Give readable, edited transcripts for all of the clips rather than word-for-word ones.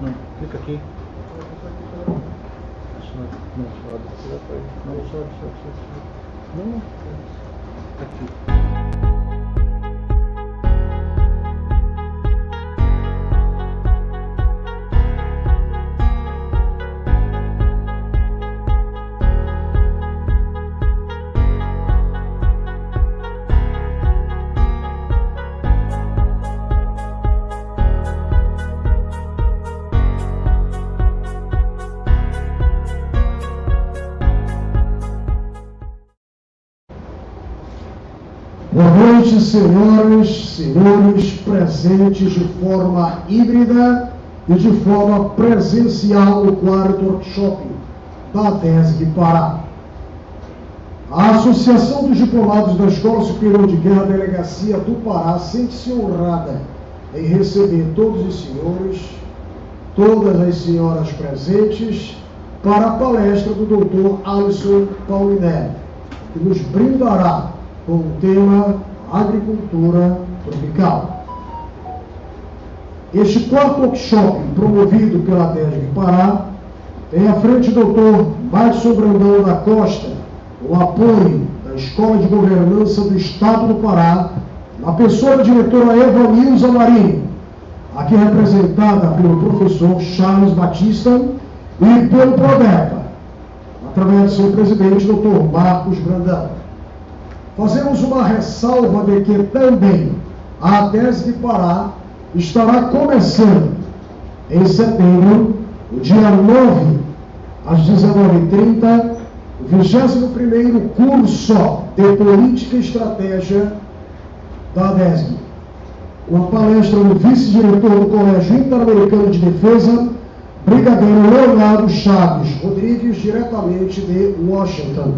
Não, clica aqui. Não, sobe. Não, sobe. Não, aqui. Boa noite, senhoras, senhores, presentes de forma híbrida e de forma presencial no quarto workshop da ADESG Pará. A Associação dos Diplomados da Escola Superior de Guerra Delegacia do Pará sente-se honrada em receber todos os senhores, todas as senhoras presentes para a palestra do Dr. Alisson Paulinelli, que nos brindará com o tema Agricultura Tropical. Este quarto workshop, promovido pela ADESG Pará, tem à frente o Dr. Madison Brandão da Costa, o apoio da Escola de Governança do Estado do Pará, na pessoa da diretora Eva Nilza Marinho, aqui representada pelo professor Charles Batista, e pelo PRODEPA, através do seu presidente, Dr. Marcos Brandão. Fazemos uma ressalva de que também a ADESG Pará estará começando em setembro, no dia 9, às 19h30, o 21º curso de Política e Estratégia da ADESG, com a palestra do vice-diretor do Colégio Interamericano de Defesa, Brigadeiro Leonardo Chaves Rodrigues, diretamente de Washington.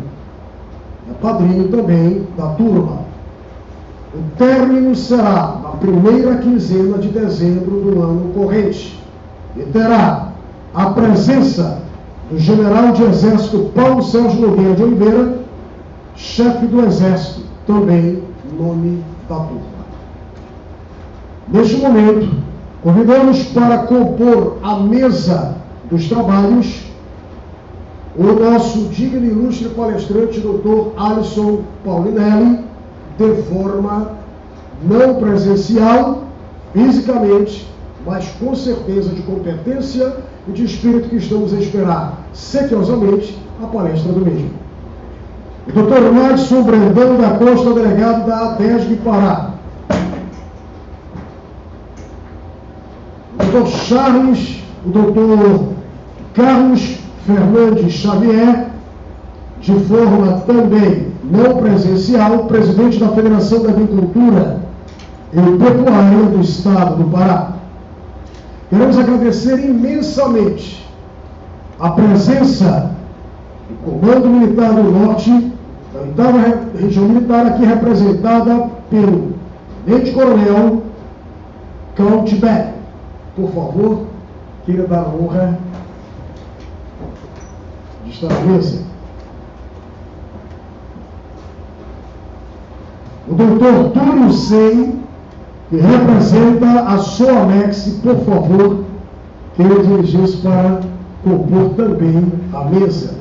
É padrinho também da turma. O término será na primeira quinzena de dezembro do ano corrente e terá a presença do general de Exército Paulo Sérgio Nogueira de Oliveira, chefe do Exército, também nome da turma. Neste momento, convidamos para compor a mesa dos trabalhos o nosso digno e ilustre palestrante, Dr. Alisson Paulinelli, de forma não presencial, fisicamente, mas com certeza de competência e de espírito que estamos a esperar, sequiosamente, a palestra do mesmo. O Dr. Madison Brandão da Costa, delegado da ADESG Pará. O Dr. Charles, o Dr. Carlos Fernandes Xavier, de forma também não presencial, presidente da Federação da Agricultura e Pecuária do Estado do Pará. Queremos agradecer imensamente a presença do Comando Militar do Norte, da 8ª Região Militar, aqui representada pelo Tenente-Coronel Countback. Por favor, queira dar a honra de estar à mesa. O doutor Túlio Sei, que representa a SOAMEX, por favor, queira dirigir-se para compor também a mesa.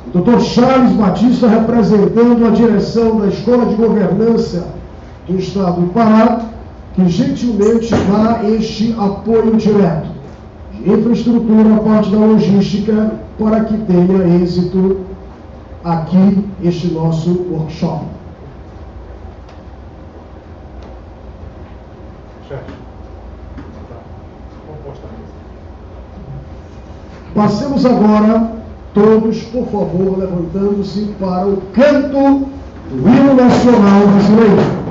O doutor Charles Batista, representando a direção da Escola de Governança do Estado do Pará, que gentilmente dá este apoio direto de infraestrutura, a parte da logística, para que tenha êxito aqui este nosso workshop. Passemos agora, todos, por favor, levantando-se para o canto do hino nacional brasileiro.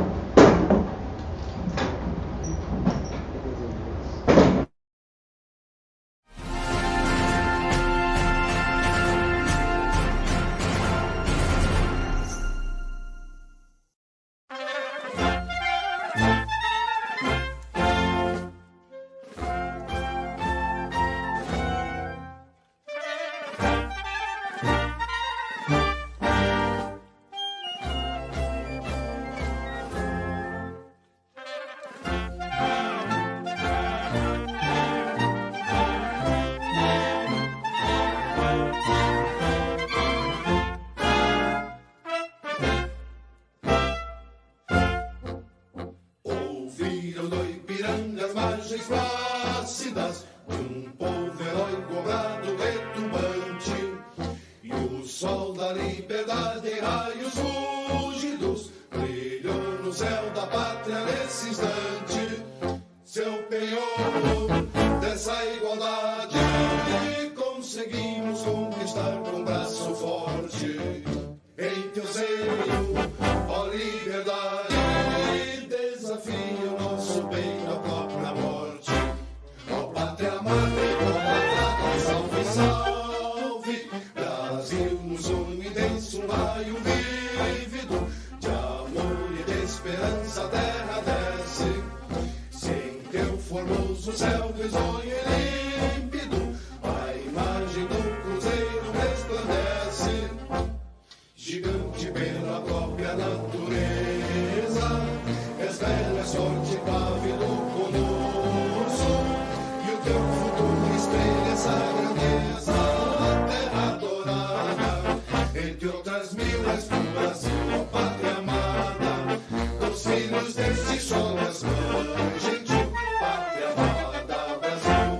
imagens plácidas de um povo heróico obrado retumbante. E o sol da liberdade em raios fúlgidos brilhou no céu da pátria nesse instante. Seu penhor dessa igualdade conseguimos conquistar com braço forte. Em teu seio, ó liberdade, desafia o nosso peito à própria morte. Ó pátria amada, ó salve, salve, Brasil no sonho intenso, um raio vívido de amor e de esperança a terra desce. Sem teu formoso céu risonho e límpido, a imagem do cruzeiro resplandece. Gigante pela própria natureza, és velho, és forte, pávido, conosco, e o teu futuro espelha essa grandeza. A terra adorada, entre outras mil, és do Brasil, ó pátria amada, dos filhos deste sol, és mãe gentil, pátria amada, Brasil.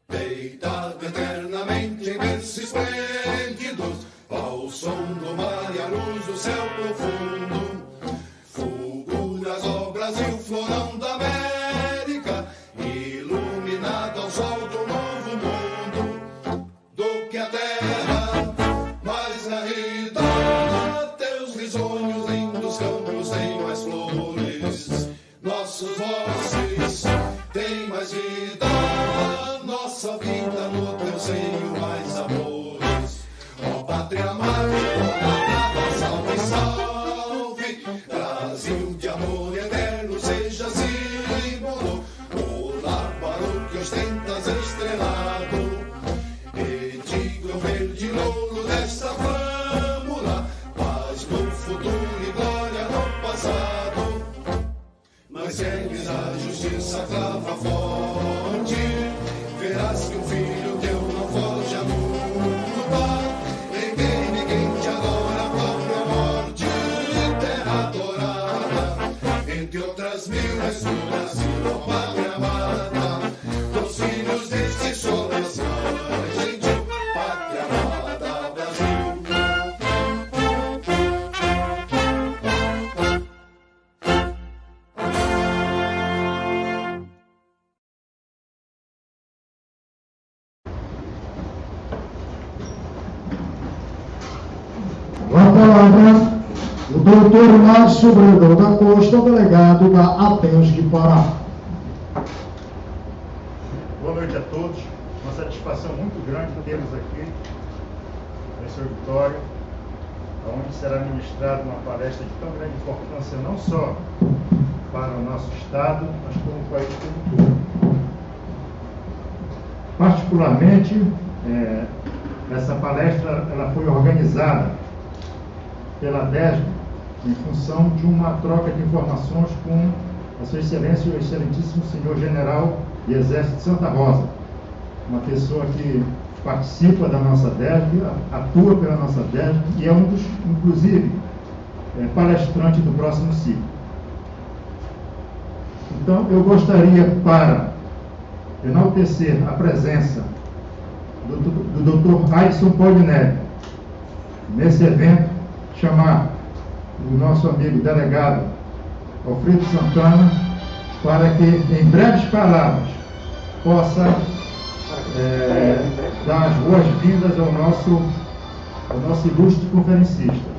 Deitado eternamente em berços esplêndidos, ao som do mar e a luz do céu profundo, fulguras, ó Brasil, florão da América, iluminado ao sol do novo mundo, do que a terra mais arida, teus risonhos lindos campos têm mais flores, nossos vozes têm mais vida, nossa vida no teu seio mais amores. Ó pátria amada, salve, salve, Brasil de amor eterno, seja símbolo, o lar para o que ostentas estrelado, e digo verde louro desta flâmula, paz no futuro e glória no passado. Mas segues a justiça clava forte, verás que um filho teu não foge à luta, ninguém te adora a própria morte. Terra adorada, entre outras mil, és do Brasil, ó pátria amada, dos filhos deste sol, és mãe gentil, pátria amada, Brasil. Com a palavra, o doutor Márcio Brandão da Costa, delegado da ATESG Pará. Boa noite a todos. Uma satisfação muito grande tê-los aqui nesse auditório, onde será ministrada uma palestra de tão grande importância não só para o nosso Estado, mas como o país como um todo. Particularmente, essa palestra ela foi organizada pela DESG em função de uma troca de informações com a Sua Excelência, o Excelentíssimo Senhor General de Exército de Santa Rosa, uma pessoa que participa da nossa DESG, atua pela nossa DESG e é um dos, inclusive, palestrante do próximo ciclo. Então, eu gostaria, para enaltecer a presença do Dr. Aidson Polinelli nesse evento, chamar o nosso amigo delegado Alfredo Santana para que, em breves palavras, possa dar as boas-vindas ao nosso ilustre conferencista.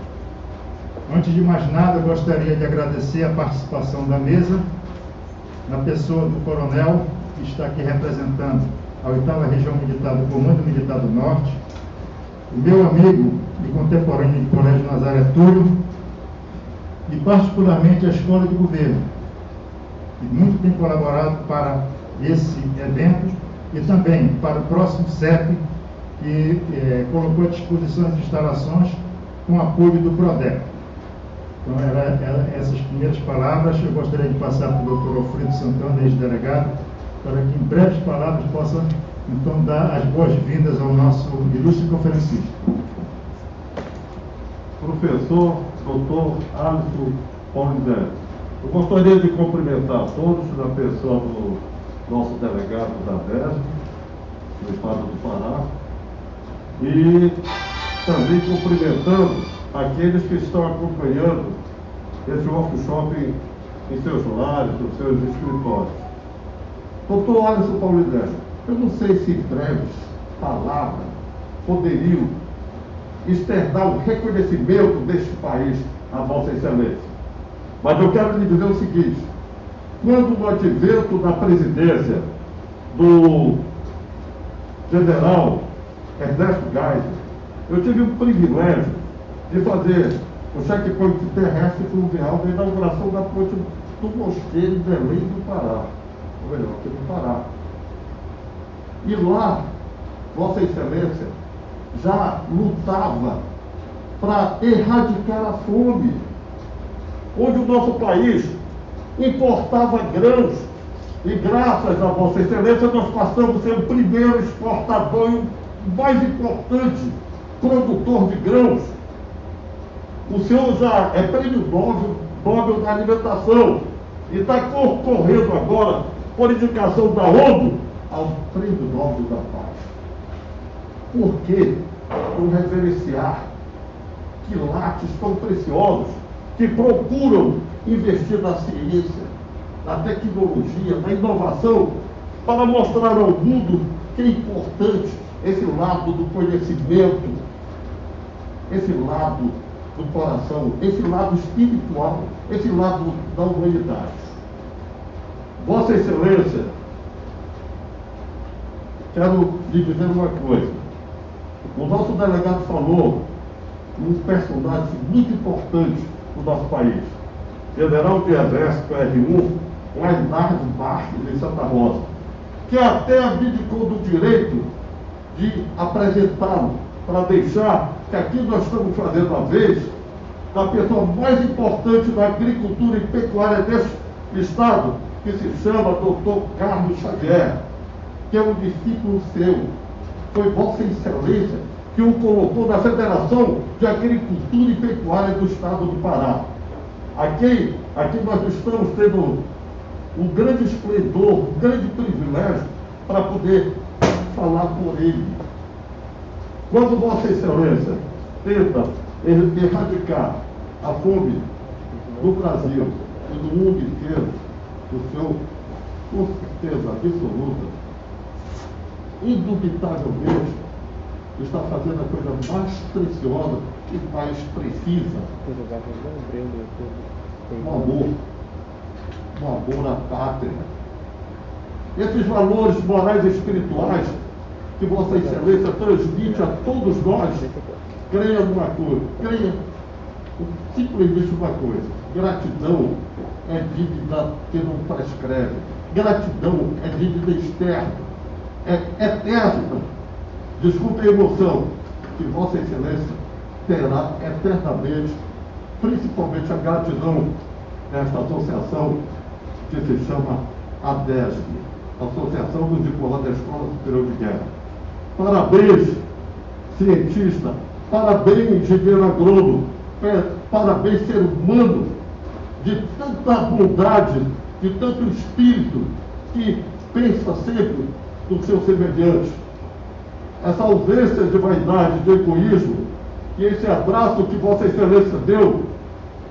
Antes de mais nada, eu gostaria de agradecer a participação da mesa, na pessoa do coronel, que está aqui representando a 8ª Região Militar do Comando Militar do Norte, o meu amigo e contemporâneo do Colégio Nazaré Túlio, e particularmente a Escola de Governo, que muito tem colaborado para esse evento, e também para o próximo CEP, que colocou à disposição as instalações com apoio do PRODEC. Então, essas primeiras palavras eu gostaria de passar para o doutor Alfredo Santana, ex-delegado, para que em breves palavras possa, então, dar as boas-vindas ao nosso ilustre conferencista. Professor Dr. Alisson Paulinelli, eu gostaria de cumprimentar todos na pessoa do nosso delegado da DESG, do Estado do Pará, e também cumprimentando aqueles que estão acompanhando esse workshop em seus lares, nos seus escritórios. Doutor Alisson Paulinelli, eu não sei se breves palavras poderiam externar o reconhecimento deste país a Vossa Excelência. Mas eu quero lhe dizer o seguinte: quando no advento da presidência do general Ernesto Geisel, eu tive o privilégio de fazer o checkpoint terrestre fluvial da inauguração da ponte do Mosteiro de Belém do Pará, ou melhor, aqui do Pará. E lá, Vossa Excelência já lutava para erradicar a fome, onde o nosso país importava grãos, e graças a Vossa Excelência nós passamos a ser o primeiro exportador e o mais importante produtor de grãos. O senhor já é prêmio Nobel da alimentação e está concorrendo agora, por indicação da ONU, ao prêmio Nobel da Paz. Por que não reverenciar quilates tão preciosos que procuram investir na ciência, na tecnologia, na inovação, para mostrar ao mundo que é importante esse lado do conhecimento, esse lado do coração, esse lado espiritual, esse lado da humanidade. Vossa Excelência, quero lhe dizer uma coisa. O nosso delegado falou um personagem muito importante do nosso país, general de exército R1, Leonardo Marques de Santa Rosa, que até abdicou do direito de apresentá-lo, para deixar que aqui nós estamos fazendo a vez da pessoa mais importante da agricultura e pecuária desse estado, que se chama Dr. Carlos Xavier, que é um discípulo seu. Foi Vossa Excelência que o colocou na Federação de Agricultura e Pecuária do Estado do Pará. Aqui nós estamos tendo um grande esplendor, um grande privilégio para poder falar por ele. Quando Vossa Excelência tenta erradicar a fome no Brasil e no mundo inteiro, o senhor, com certeza absoluta, indubitavelmente, está fazendo a coisa mais preciosa e mais precisa. Um amor à pátria. Esses valores morais e espirituais que Vossa Excelência transmite a todos nós, creia numa coisa, creia simplesmente uma coisa: gratidão é dívida que não prescreve, gratidão é dívida externa, é eterna. Desculpe a emoção, que Vossa Excelência terá eternamente, principalmente a gratidão desta associação que se chama ADESG, Associação dos Diplomatas da Escola Superior de Guerra. Parabéns, cientista, parabéns, engenheiro agrônomo, parabéns, ser humano, de tanta bondade, de tanto espírito, que pensa sempre no seu semelhante. Essa ausência de vaidade, de egoísmo, e esse abraço que Vossa Excelência deu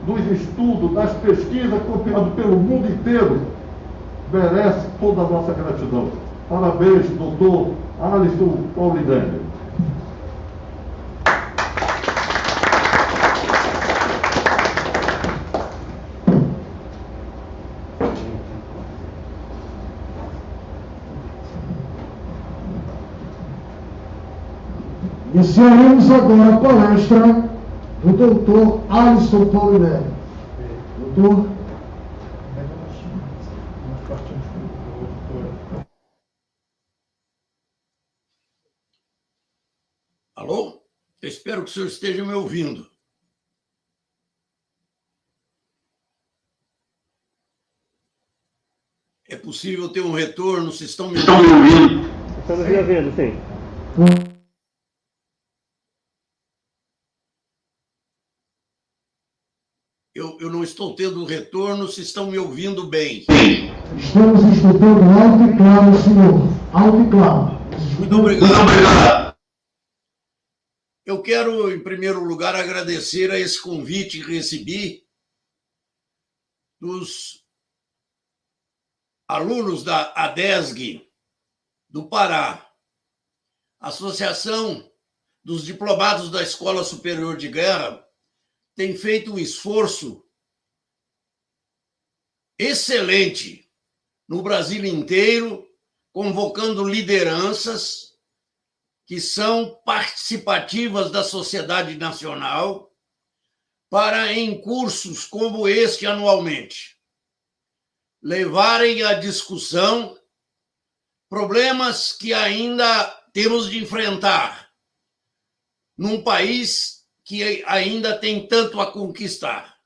nos estudos, nas pesquisas, copiado pelo mundo inteiro, merece toda a nossa gratidão. Parabéns, doutor Alisson Paulinelli. Iniciaremos agora a palestra do doutor Alisson Paulinelli. Doutor? Alô? Eu espero que o senhor esteja me ouvindo. É possível ter um retorno? Vocês estão me ouvindo? Estamos me ouvindo, sim. Eu não estou tendo retorno, vocês estão me ouvindo bem. Estamos escutando alto e claro, senhor. Alto e claro. Muito obrigado. Eu quero, em primeiro lugar, agradecer a esse convite que recebi dos alunos da ADESG do Pará, Associação dos Diplomados da Escola Superior de Guerra, tem feito um esforço excelente no Brasil inteiro, convocando lideranças que são participativas da sociedade nacional para, em cursos como este anualmente, levarem à discussão problemas que ainda temos de enfrentar num país que ainda tem tanto a conquistar.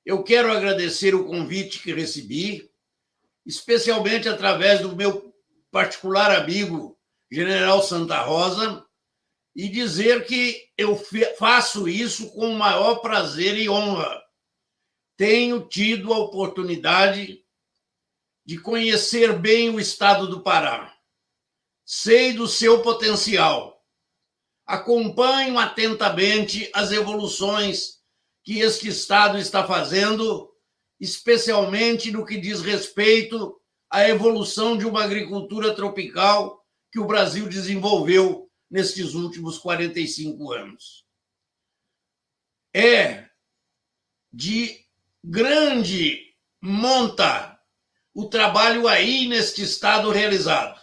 Eu quero agradecer o convite que recebi, especialmente através do meu particular amigo, General Santa Rosa, e dizer que eu faço isso com o maior prazer e honra. Tenho tido a oportunidade de conhecer bem o estado do Pará. Sei do seu potencial. Acompanho atentamente as evoluções que este estado está fazendo, especialmente no que diz respeito à evolução de uma agricultura tropical que o Brasil desenvolveu nestes últimos 45 anos. É de grande monta o trabalho aí neste estado realizado.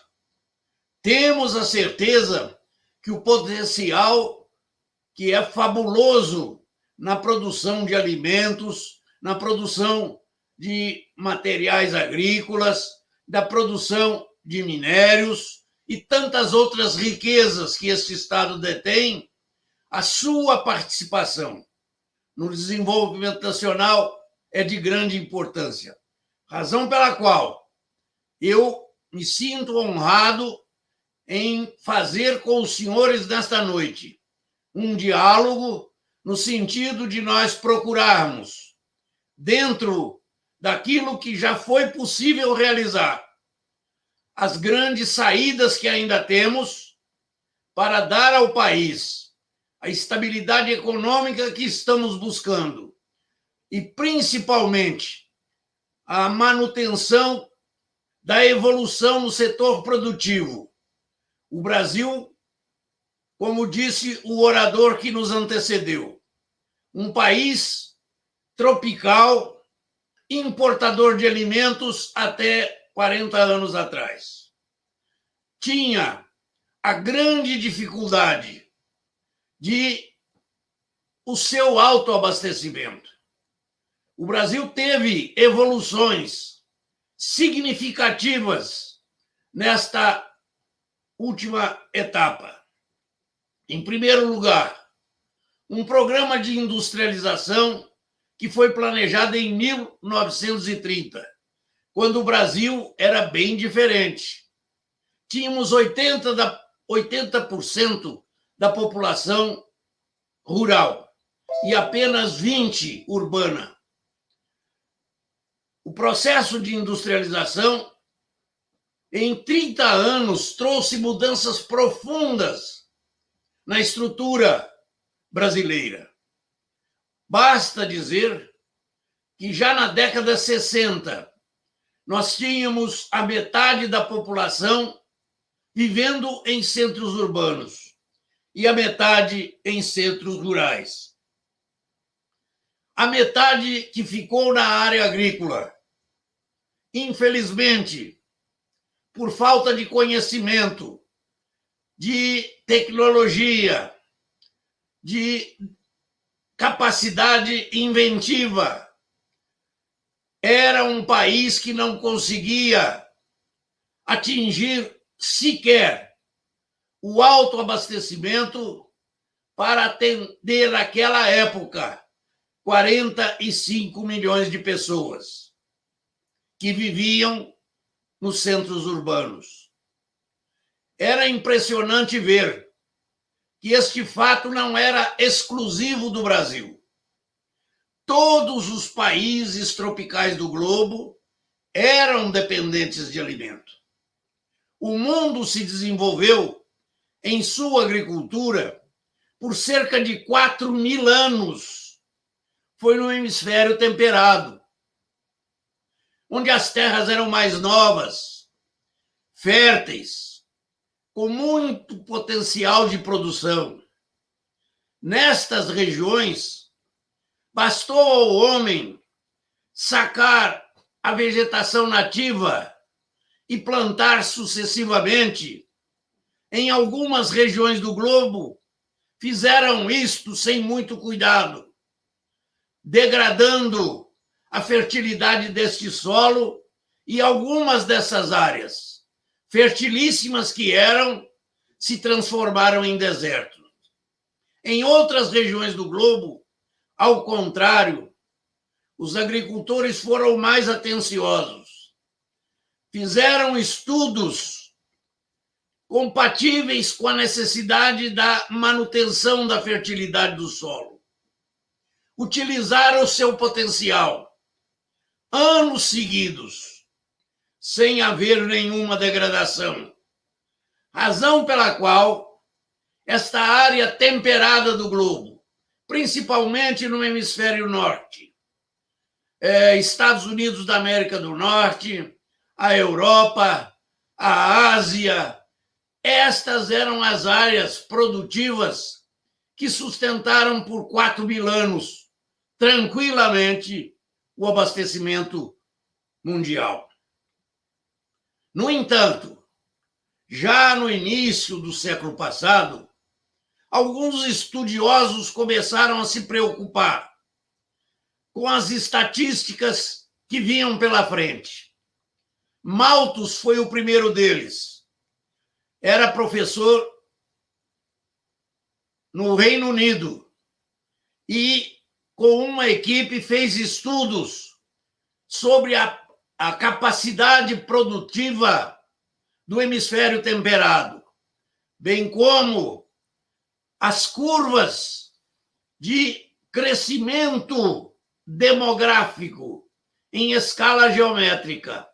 Temos a certeza que o potencial, que é fabuloso na produção de alimentos, na produção de materiais agrícolas, da produção de minérios e tantas outras riquezas que este estado detém, a sua participação no desenvolvimento nacional é de grande importância. Razão pela qual eu me sinto honrado em fazer com os senhores nesta noite um diálogo no sentido de nós procurarmos, dentro daquilo que já foi possível realizar, as grandes saídas que ainda temos para dar ao país a estabilidade econômica que estamos buscando e, principalmente, a manutenção da evolução no setor produtivo. O Brasil, como disse o orador que nos antecedeu, um país tropical, importador de alimentos até 40 anos atrás. Tinha a grande dificuldade de o seu autoabastecimento. O Brasil teve evoluções significativas nesta última etapa. Em primeiro lugar, um programa de industrialização que foi planejado em 1930, quando o Brasil era bem diferente. Tínhamos 80% da população rural e apenas 20% urbana. O processo de industrialização, em 30 anos, trouxe mudanças profundas na estrutura brasileira. Basta dizer que já na década de 60, nós tínhamos a metade da população vivendo em centros urbanos e a metade em centros rurais. A metade que ficou na área agrícola, infelizmente, por falta de conhecimento, de tecnologia, de capacidade inventiva, era um país que não conseguia atingir sequer o autoabastecimento para atender naquela época 45 milhões de pessoas que viviam nos centros urbanos. Era impressionante ver que este fato não era exclusivo do Brasil. Todos os países tropicais do globo eram dependentes de alimento. O mundo se desenvolveu em sua agricultura por cerca de 4.000 anos. Foi no hemisfério temperado, onde as terras eram mais novas, férteis, com muito potencial de produção. Nestas regiões, bastou ao homem sacar a vegetação nativa e plantar sucessivamente. Em algumas regiões do globo, fizeram isto sem muito cuidado, degradando a fertilidade deste solo, e algumas dessas áreas, fertilíssimas que eram, se transformaram em deserto. Em outras regiões do globo, ao contrário, os agricultores foram mais atenciosos. Fizeram estudos compatíveis com a necessidade da manutenção da fertilidade do solo. Utilizaram o seu potencial anos seguidos, sem haver nenhuma degradação. Razão pela qual esta área temperada do globo, principalmente no hemisfério norte, Estados Unidos da América do Norte, a Europa, a Ásia, estas eram as áreas produtivas que sustentaram por 4.000 anos, tranquilamente, o abastecimento mundial. No entanto, já no início do século passado, alguns estudiosos começaram a se preocupar com as estatísticas que vinham pela frente. Malthus foi o primeiro deles. Era professor no Reino Unido e, com uma equipe, fez estudos sobre a capacidade produtiva do hemisfério temperado, bem como as curvas de crescimento demográfico em escala geométrica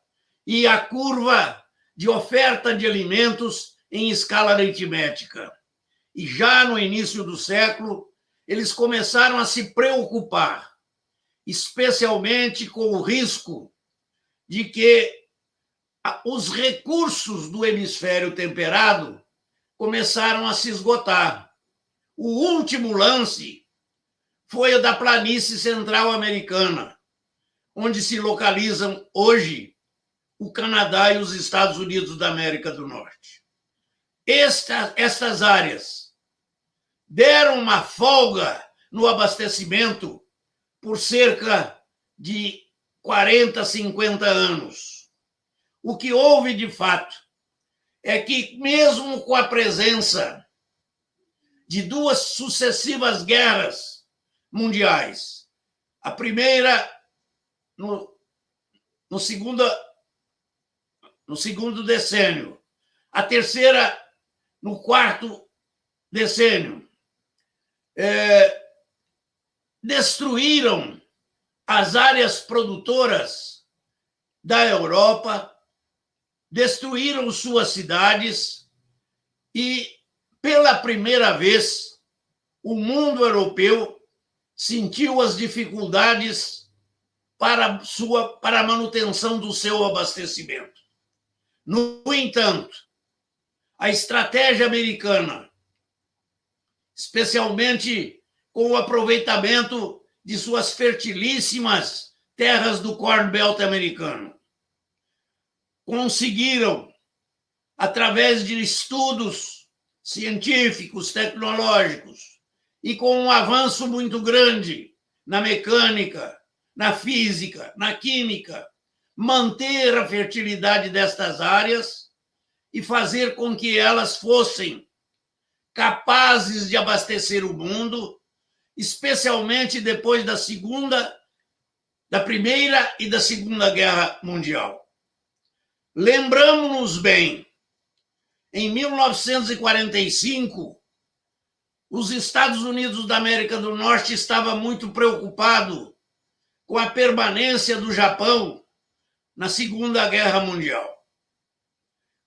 e a curva de oferta de alimentos em escala aritmética. E já no início do século, eles começaram a se preocupar, especialmente com o risco de que os recursos do hemisfério temperado começaram a se esgotar. O último lance foi o da planície central americana, onde se localizam hoje o Canadá e os Estados Unidos da América do Norte. Estas áreas deram uma folga no abastecimento por cerca de 40, 50 anos. O que houve de fato é que, mesmo com a presença de duas sucessivas guerras mundiais, a primeira no segundo decênio, a terceira no quarto decênio, destruíram as áreas produtoras da Europa, destruíram suas cidades e, pela primeira vez, o mundo europeu sentiu as dificuldades para a manutenção do seu abastecimento. No entanto, a estratégia americana, especialmente com o aproveitamento de suas fertilíssimas terras do Corn Belt americano, conseguiram, através de estudos científicos, tecnológicos, e com um avanço muito grande na mecânica, na física, na química, manter a fertilidade destas áreas e fazer com que elas fossem capazes de abastecer o mundo, especialmente depois da Primeira e da Segunda Guerra Mundial. Lembramos-nos bem, em 1945, os Estados Unidos da América do Norte estavam muito preocupados com a permanência do Japão na Segunda Guerra Mundial.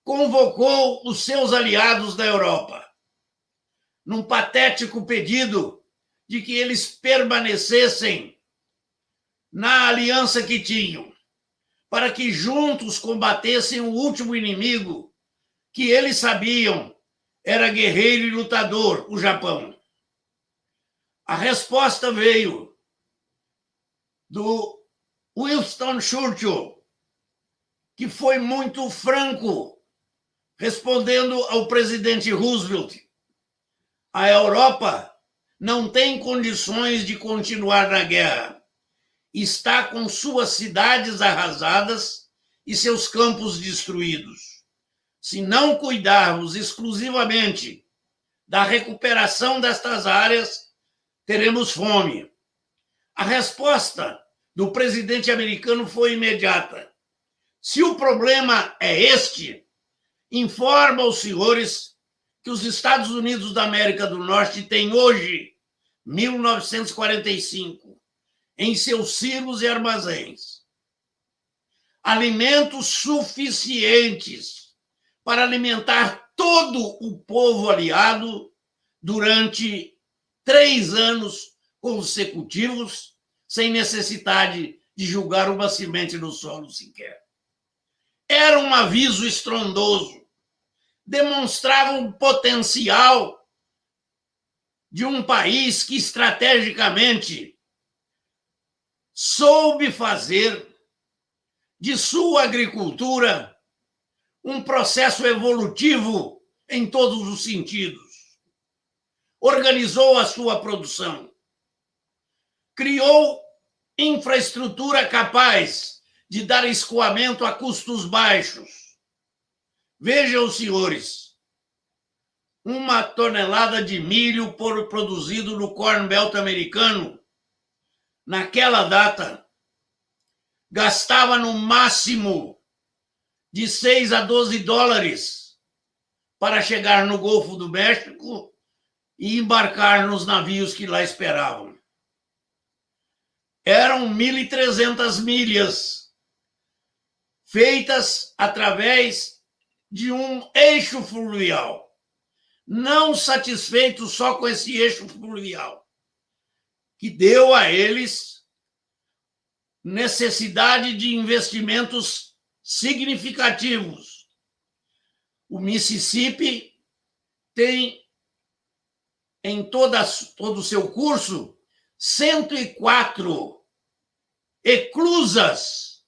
Convocou os seus aliados da Europa, num patético pedido de que eles permanecessem na aliança que tinham, para que juntos combatessem o último inimigo que eles sabiam era guerreiro e lutador, o Japão. A resposta veio do Winston Churchill, que foi muito franco, respondendo ao presidente Roosevelt: a Europa não tem condições de continuar na guerra. Está com suas cidades arrasadas e seus campos destruídos. Se não cuidarmos exclusivamente da recuperação destas áreas, teremos fome. A resposta do presidente americano foi imediata: se o problema é este, informa aos senhores que os Estados Unidos da América do Norte têm hoje, 1945, em seus silos e armazéns, alimentos suficientes para alimentar todo o povo aliado durante 3 anos consecutivos, sem necessidade de jogar uma semente no solo sequer. Era um aviso estrondoso, demonstrava um potencial de um país que estrategicamente soube fazer de sua agricultura um processo evolutivo em todos os sentidos. Organizou a sua produção, criou infraestrutura capaz de dar escoamento a custos baixos. Vejam, senhores, 1 tonelada de milho produzido no Corn Belt americano, naquela data, gastava no máximo de 6 a 12 dólares para chegar no Golfo do México e embarcar nos navios que lá esperavam. Eram 1.300 milhas feitas através de um eixo fluvial. Não satisfeitos só com esse eixo fluvial, que deu a eles necessidade de investimentos significativos. O Mississippi tem, em todo o seu curso, 104 eclusas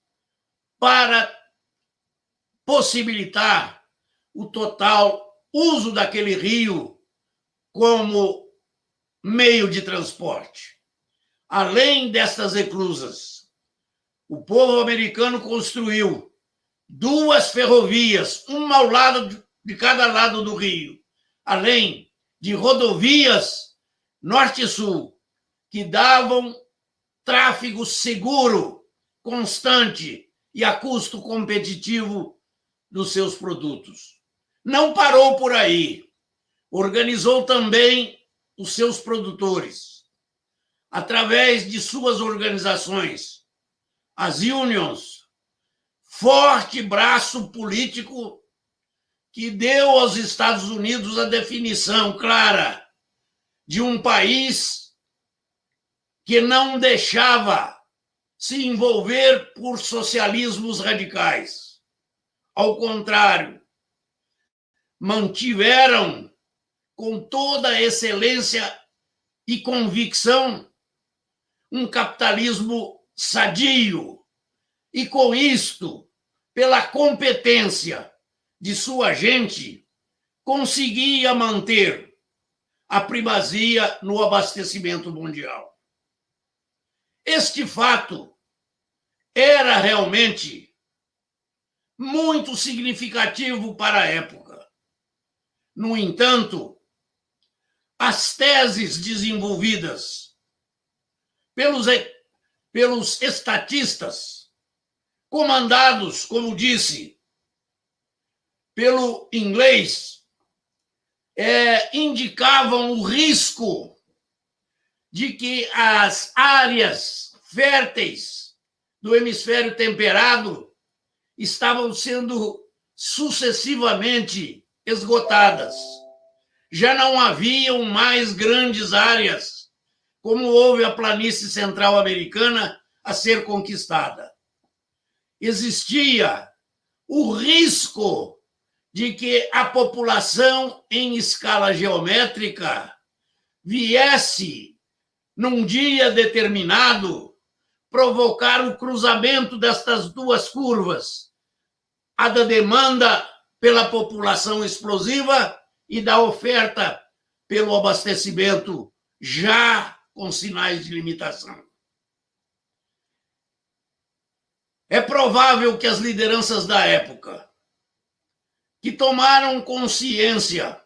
para possibilitar o total uso daquele rio como meio de transporte. Além destas eclusas, o povo americano construiu 2 ferrovias, uma ao lado de cada lado do rio, além de rodovias norte e sul, que davam tráfego seguro, constante e a custo competitivo dos seus produtos. Não parou por aí. Organizou também os seus produtores, através de suas organizações, as unions, forte braço político que deu aos Estados Unidos a definição clara de um país que não deixava se envolver por socialismos radicais. Ao contrário, mantiveram com toda a excelência e convicção um capitalismo sadio e, com isto, pela competência de sua gente, conseguia manter a primazia no abastecimento mundial. Este fato era realmente muito significativo para a época. No entanto, as teses desenvolvidas pelos estatistas, comandados, como disse, pelo inglês, indicavam o risco de que as áreas férteis do hemisfério temperado estavam sendo sucessivamente esgotadas. Já não haviam mais grandes áreas, como houve a planície central americana a ser conquistada. Existia o risco de que a população em escala geométrica viesse, num dia determinado, provocar o cruzamento destas duas curvas, a da demanda pela população explosiva e da oferta pelo abastecimento, já com sinais de limitação. É provável que as lideranças da época, que tomaram consciência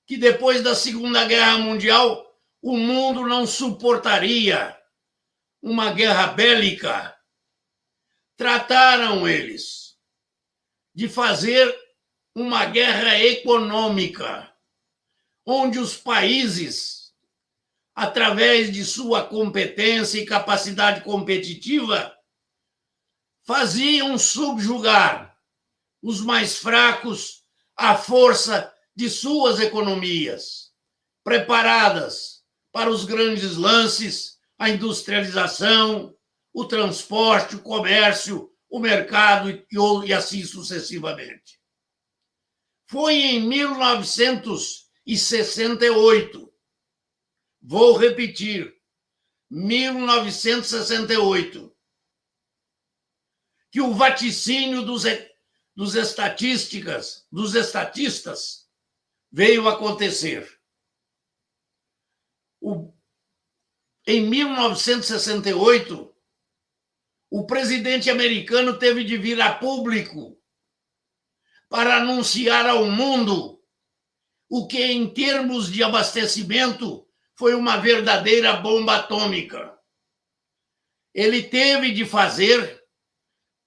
que depois da Segunda Guerra Mundial o mundo não suportaria uma guerra bélica, trataram eles de fazer uma guerra econômica, onde os países, através de sua competência e capacidade competitiva, faziam subjugar os mais fracos à força de suas economias, preparadas para os grandes lances, a industrialização, o transporte, o comércio, o mercado e assim sucessivamente. Foi em 1968, vou repetir, 1968, que o vaticínio dos estatistas veio acontecer. Em 1968, o presidente americano teve de vir a público para anunciar ao mundo o que, em termos de abastecimento, foi uma verdadeira bomba atômica. Ele teve de fazer,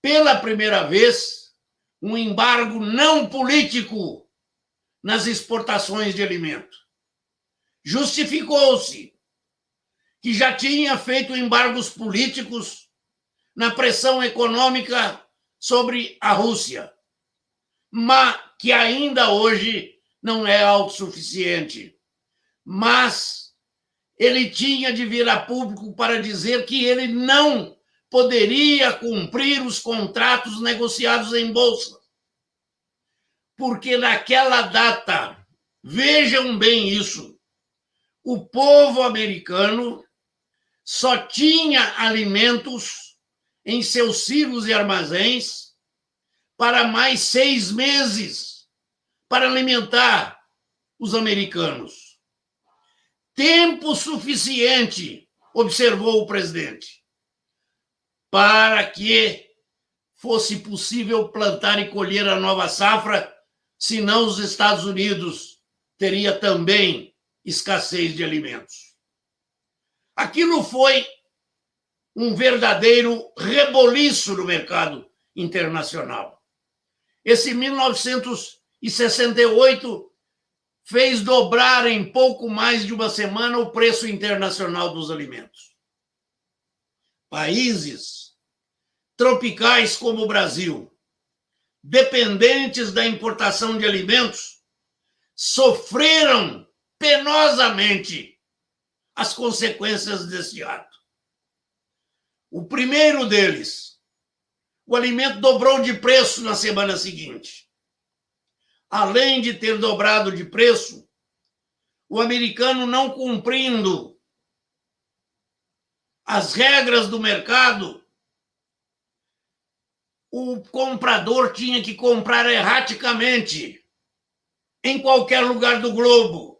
pela primeira vez, um embargo não político nas exportações de alimento. Justificou-se que já tinha feito embargos políticos na pressão econômica sobre a Rússia, mas que ainda hoje não é autossuficiente. Mas ele tinha de vir a público para dizer que ele não poderia cumprir os contratos negociados em bolsa. Porque naquela data, vejam bem isso, o povo americano só tinha alimentos em seus silos e armazéns para mais 6 meses para alimentar os americanos. Tempo suficiente, observou o presidente, para que fosse possível plantar e colher a nova safra, senão os Estados Unidos teria também escassez de alimentos. Aquilo foi um verdadeiro reboliço no mercado internacional. Esse 1968 fez dobrar em pouco mais de uma semana o preço internacional dos alimentos. Países tropicais como o Brasil, dependentes da importação de alimentos, sofreram penosamente as consequências desse ato. O primeiro deles, o alimento dobrou de preço na semana seguinte. Além de ter dobrado de preço, o americano, não cumprindo as regras do mercado, o comprador tinha que comprar erraticamente, em qualquer lugar do globo,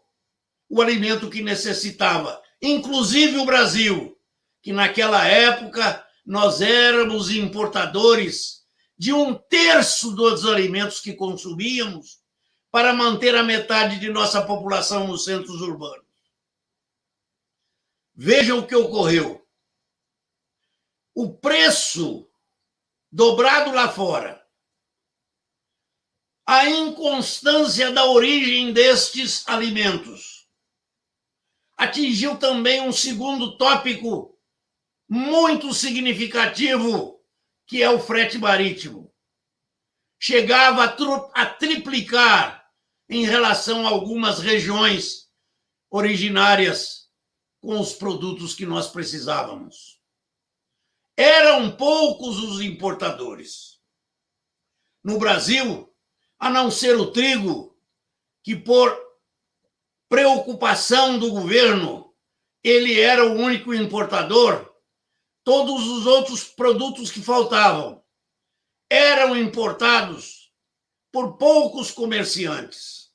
o alimento que necessitava, inclusive o Brasil, que naquela época nós éramos importadores de 1/3 dos alimentos que consumíamos, para manter a metade de nossa população nos centros urbanos. Veja o que ocorreu. O preço dobrado lá fora, a inconstância da origem destes alimentos, atingiu também um segundo tópico muito significativo, que é o frete marítimo. Chegava a triplicar em relação a algumas regiões originárias com os produtos que nós precisávamos. Eram poucos os importadores. No Brasil, a não ser o trigo, que por preocupação do governo, ele era o único importador, todos os outros produtos que faltavam eram importados por poucos comerciantes,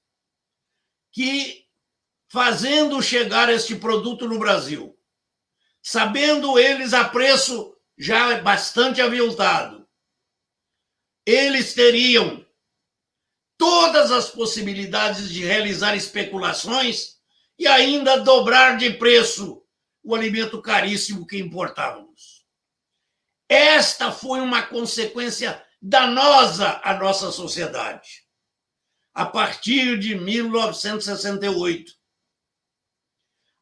que, fazendo chegar este produto no Brasil, sabendo eles a preço já bastante aviltado, eles teriam todas as possibilidades de realizar especulações e ainda dobrar de preço o alimento caríssimo que importávamos. Esta foi uma consequência danosa à nossa sociedade. A partir de 1968,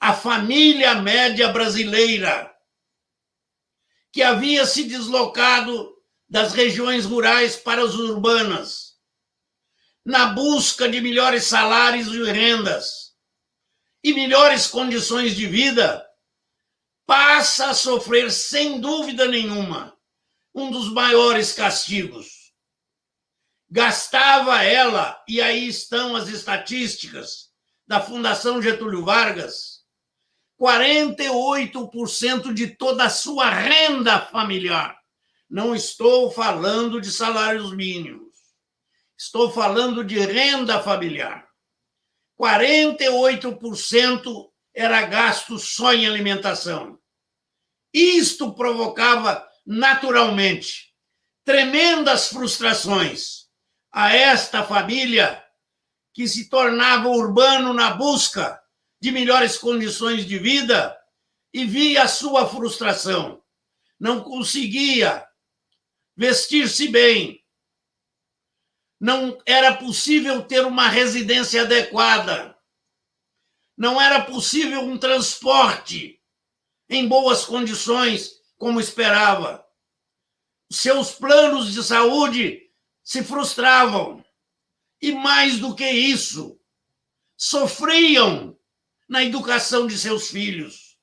a família média brasileira, que havia se deslocado das regiões rurais para as urbanas, na busca de melhores salários e rendas e melhores condições de vida, passa a sofrer, sem dúvida nenhuma, um dos maiores castigos. Gastava ela, e aí estão as estatísticas da Fundação Getúlio Vargas, 48% de toda a sua renda familiar. Não estou falando de salários mínimos. Estou falando de renda familiar. 48% era gasto só em alimentação. Isto provocava, naturalmente, tremendas frustrações a esta família que se tornava urbano na busca de melhores condições de vida e via a sua frustração. Não conseguia vestir-se bem. Não era possível ter uma residência adequada. Não era possível um transporte em boas condições, como esperava. Seus planos de saúde se frustravam. E mais do que isso, sofriam na educação de seus filhos.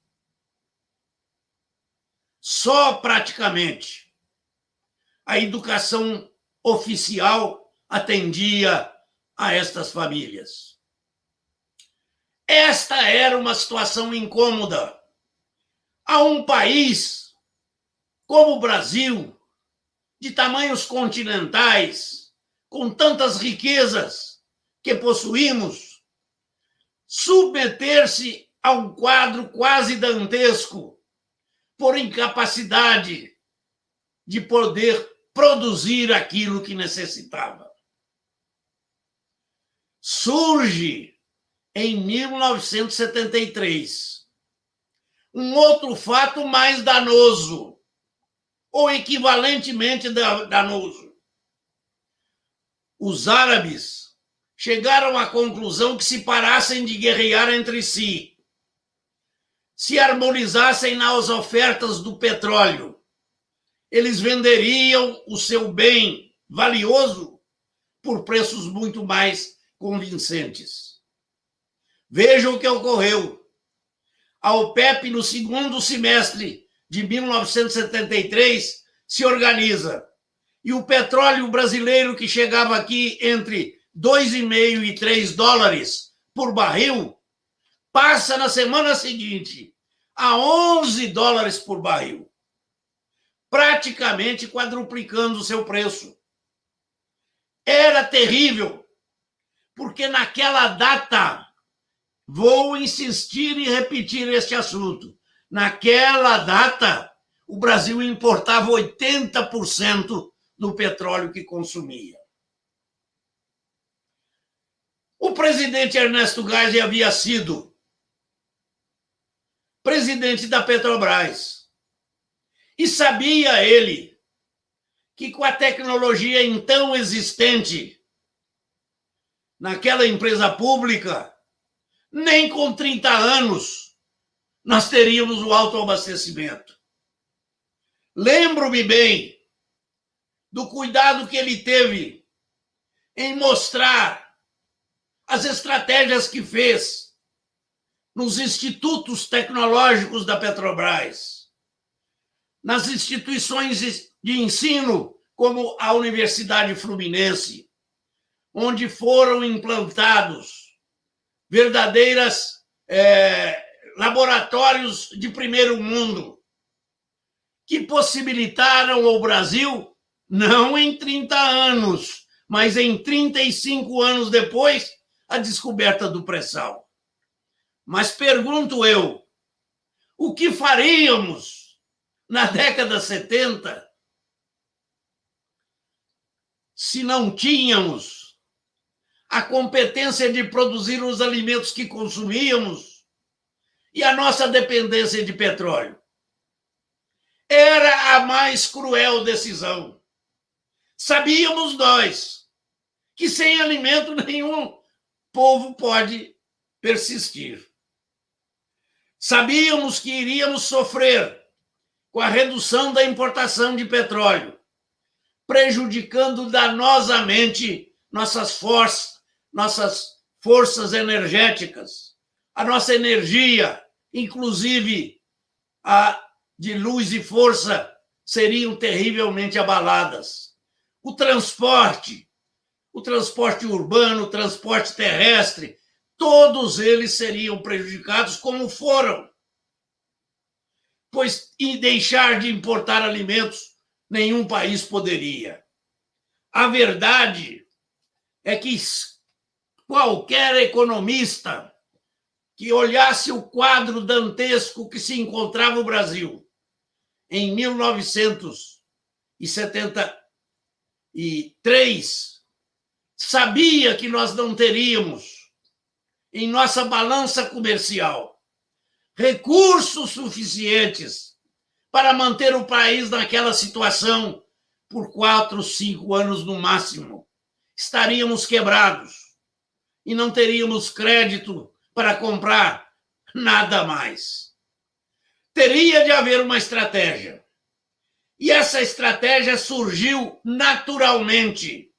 Só praticamente a educação oficial atendia a estas famílias. Esta era uma situação incômoda. A um país como o Brasil, de tamanhos continentais, com tantas riquezas que possuímos, submeter-se a um quadro quase dantesco por incapacidade de poder produzir aquilo que necessitava. Surge, em 1973, um outro fato mais danoso, ou equivalentemente danoso. Os árabes chegaram à conclusão que, se parassem de guerrear entre si, se harmonizassem nas ofertas do petróleo, eles venderiam o seu bem valioso por preços muito mais convincentes. Vejam o que ocorreu. A OPEP, no segundo semestre de 1973, se organiza. E o petróleo brasileiro, que chegava aqui entre 2,5 e 3 dólares por barril, passa na semana seguinte a 11 dólares por barril, praticamente quadruplicando o seu preço. Era terrível, porque naquela data, vou insistir e repetir este assunto, naquela data, o Brasil importava 80% do petróleo que consumia. O presidente Ernesto Geisel havia sido presidente da Petrobras. E sabia ele que com a tecnologia então existente naquela empresa pública, nem com 30 anos nós teríamos o autoabastecimento. Lembro-me bem do cuidado que ele teve em mostrar as estratégias que fez nos institutos tecnológicos da Petrobras, nas instituições de ensino, como a Universidade Fluminense, onde foram implantados verdadeiras laboratórios de primeiro mundo, que possibilitaram ao Brasil, não em 30 anos, mas em 35 anos depois, a descoberta do pré-sal. Mas pergunto eu, o que faríamos na década 70 se não tínhamos a competência de produzir os alimentos que consumíamos e a nossa dependência de petróleo? Era a mais cruel decisão. Sabíamos nós que sem alimento nenhum povo pode persistir. Sabíamos que iríamos sofrer com a redução da importação de petróleo, prejudicando danosamente nossas forças energéticas, a nossa energia, inclusive a de luz e força, seriam terrivelmente abaladas. O transporte urbano, o transporte terrestre, todos eles seriam prejudicados como foram. Pois em deixar de importar alimentos, nenhum país poderia. A verdade é que qualquer economista que olhasse o quadro dantesco que se encontrava o Brasil em 1973, sabia que nós não teríamos em nossa balança comercial recursos suficientes para manter o país naquela situação por 4, 5 anos no máximo. Estaríamos quebrados e não teríamos crédito para comprar nada mais. Teria de haver uma estratégia. E essa estratégia surgiu naturalmente.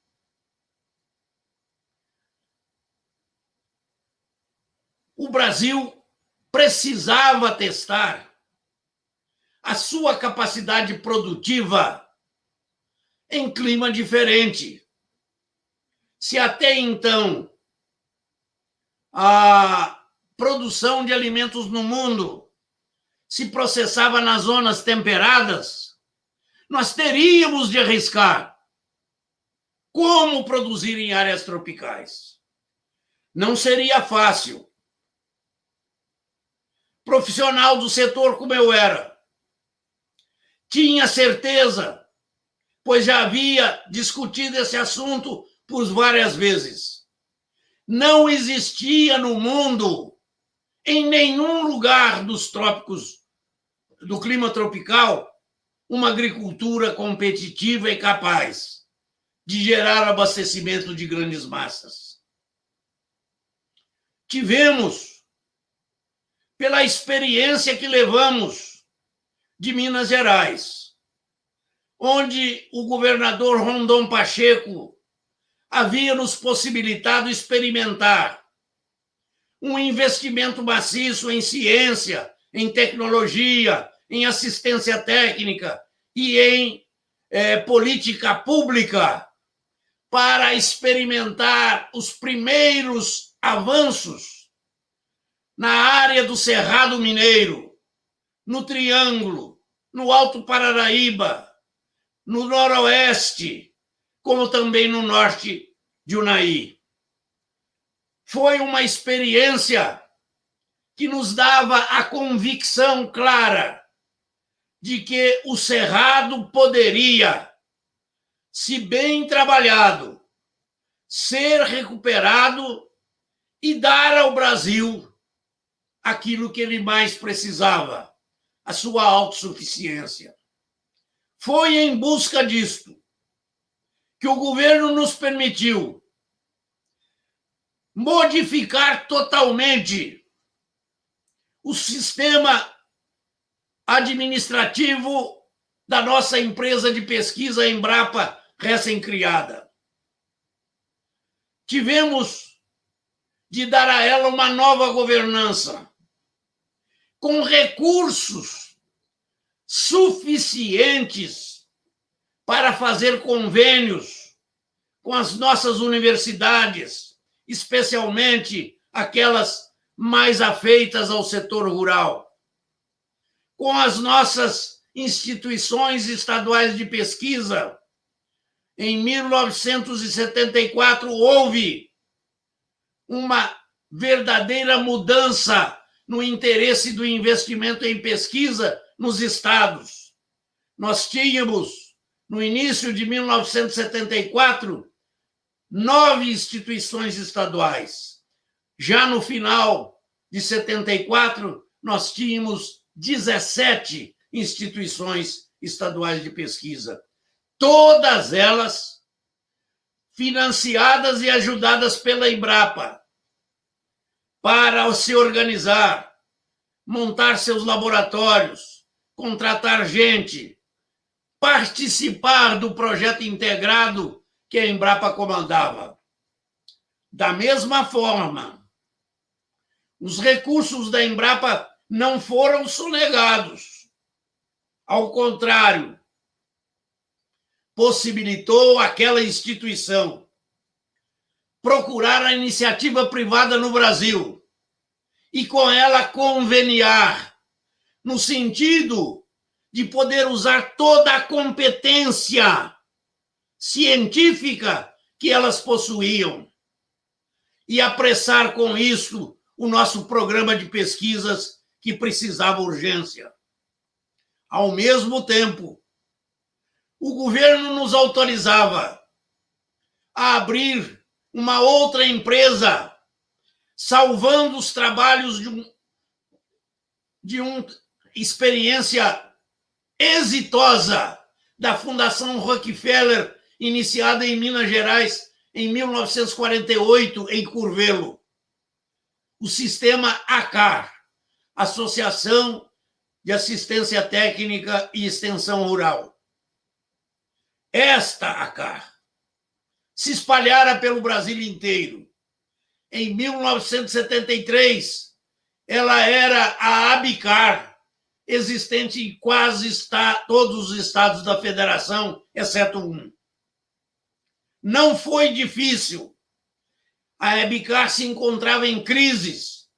O Brasil precisava testar a sua capacidade produtiva em clima diferente. Se até então a produção de alimentos no mundo se processava nas zonas temperadas, nós teríamos de arriscar como produzir em áreas tropicais. Não seria fácil. Profissional do setor como eu era, tinha certeza, pois já havia discutido esse assunto por várias vezes. Não existia no mundo, em nenhum lugar dos trópicos, do clima tropical, uma agricultura competitiva e capaz de gerar abastecimento de grandes massas. Tivemos, pela experiência que levamos de Minas Gerais, onde o governador Rondon Pacheco havia nos possibilitado experimentar um investimento maciço em ciência, em tecnologia, em assistência técnica e em política pública para experimentar os primeiros avanços na área do Cerrado Mineiro, no Triângulo, no Alto Paranaíba, no Noroeste, como também no Norte de Unai. Foi uma experiência que nos dava a convicção clara de que o Cerrado poderia, se bem trabalhado, ser recuperado e dar ao Brasil aquilo que ele mais precisava, a sua autossuficiência. Foi em busca disto que o governo nos permitiu modificar totalmente o sistema administrativo da nossa empresa de pesquisa Embrapa, recém-criada. Tivemos de dar a ela uma nova governança, com recursos suficientes para fazer convênios com as nossas universidades, especialmente aquelas mais afeitas ao setor rural, com as nossas instituições estaduais de pesquisa. Em 1974, houve uma verdadeira mudança no interesse do investimento em pesquisa nos estados. Nós tínhamos, no início de 1974, 9 instituições estaduais. Já no final de 74, nós tínhamos 17 instituições estaduais de pesquisa. Todas elas financiadas e ajudadas pela Embrapa para se organizar, montar seus laboratórios, contratar gente, participar do projeto integrado que a Embrapa comandava. Da mesma forma, os recursos da Embrapa não foram sonegados. Ao contrário, possibilitou àquela instituição procurar a iniciativa privada no Brasil e com ela conveniar, no sentido de poder usar toda a competência científica que elas possuíam e apressar com isso o nosso programa de pesquisas que precisava urgência. Ao mesmo tempo, o governo nos autorizava a abrir uma outra empresa, salvando os trabalhos de uma experiência exitosa da Fundação Rockefeller, iniciada em Minas Gerais em 1948, em Curvelo. O sistema ACAR, Associação de Assistência Técnica e Extensão Rural. Esta ACAR se espalhara pelo Brasil inteiro. Em 1973, ela era a ABICAR, existente em quase todos os estados da federação, exceto um. Não foi difícil. A ABICAR se encontrava em crises,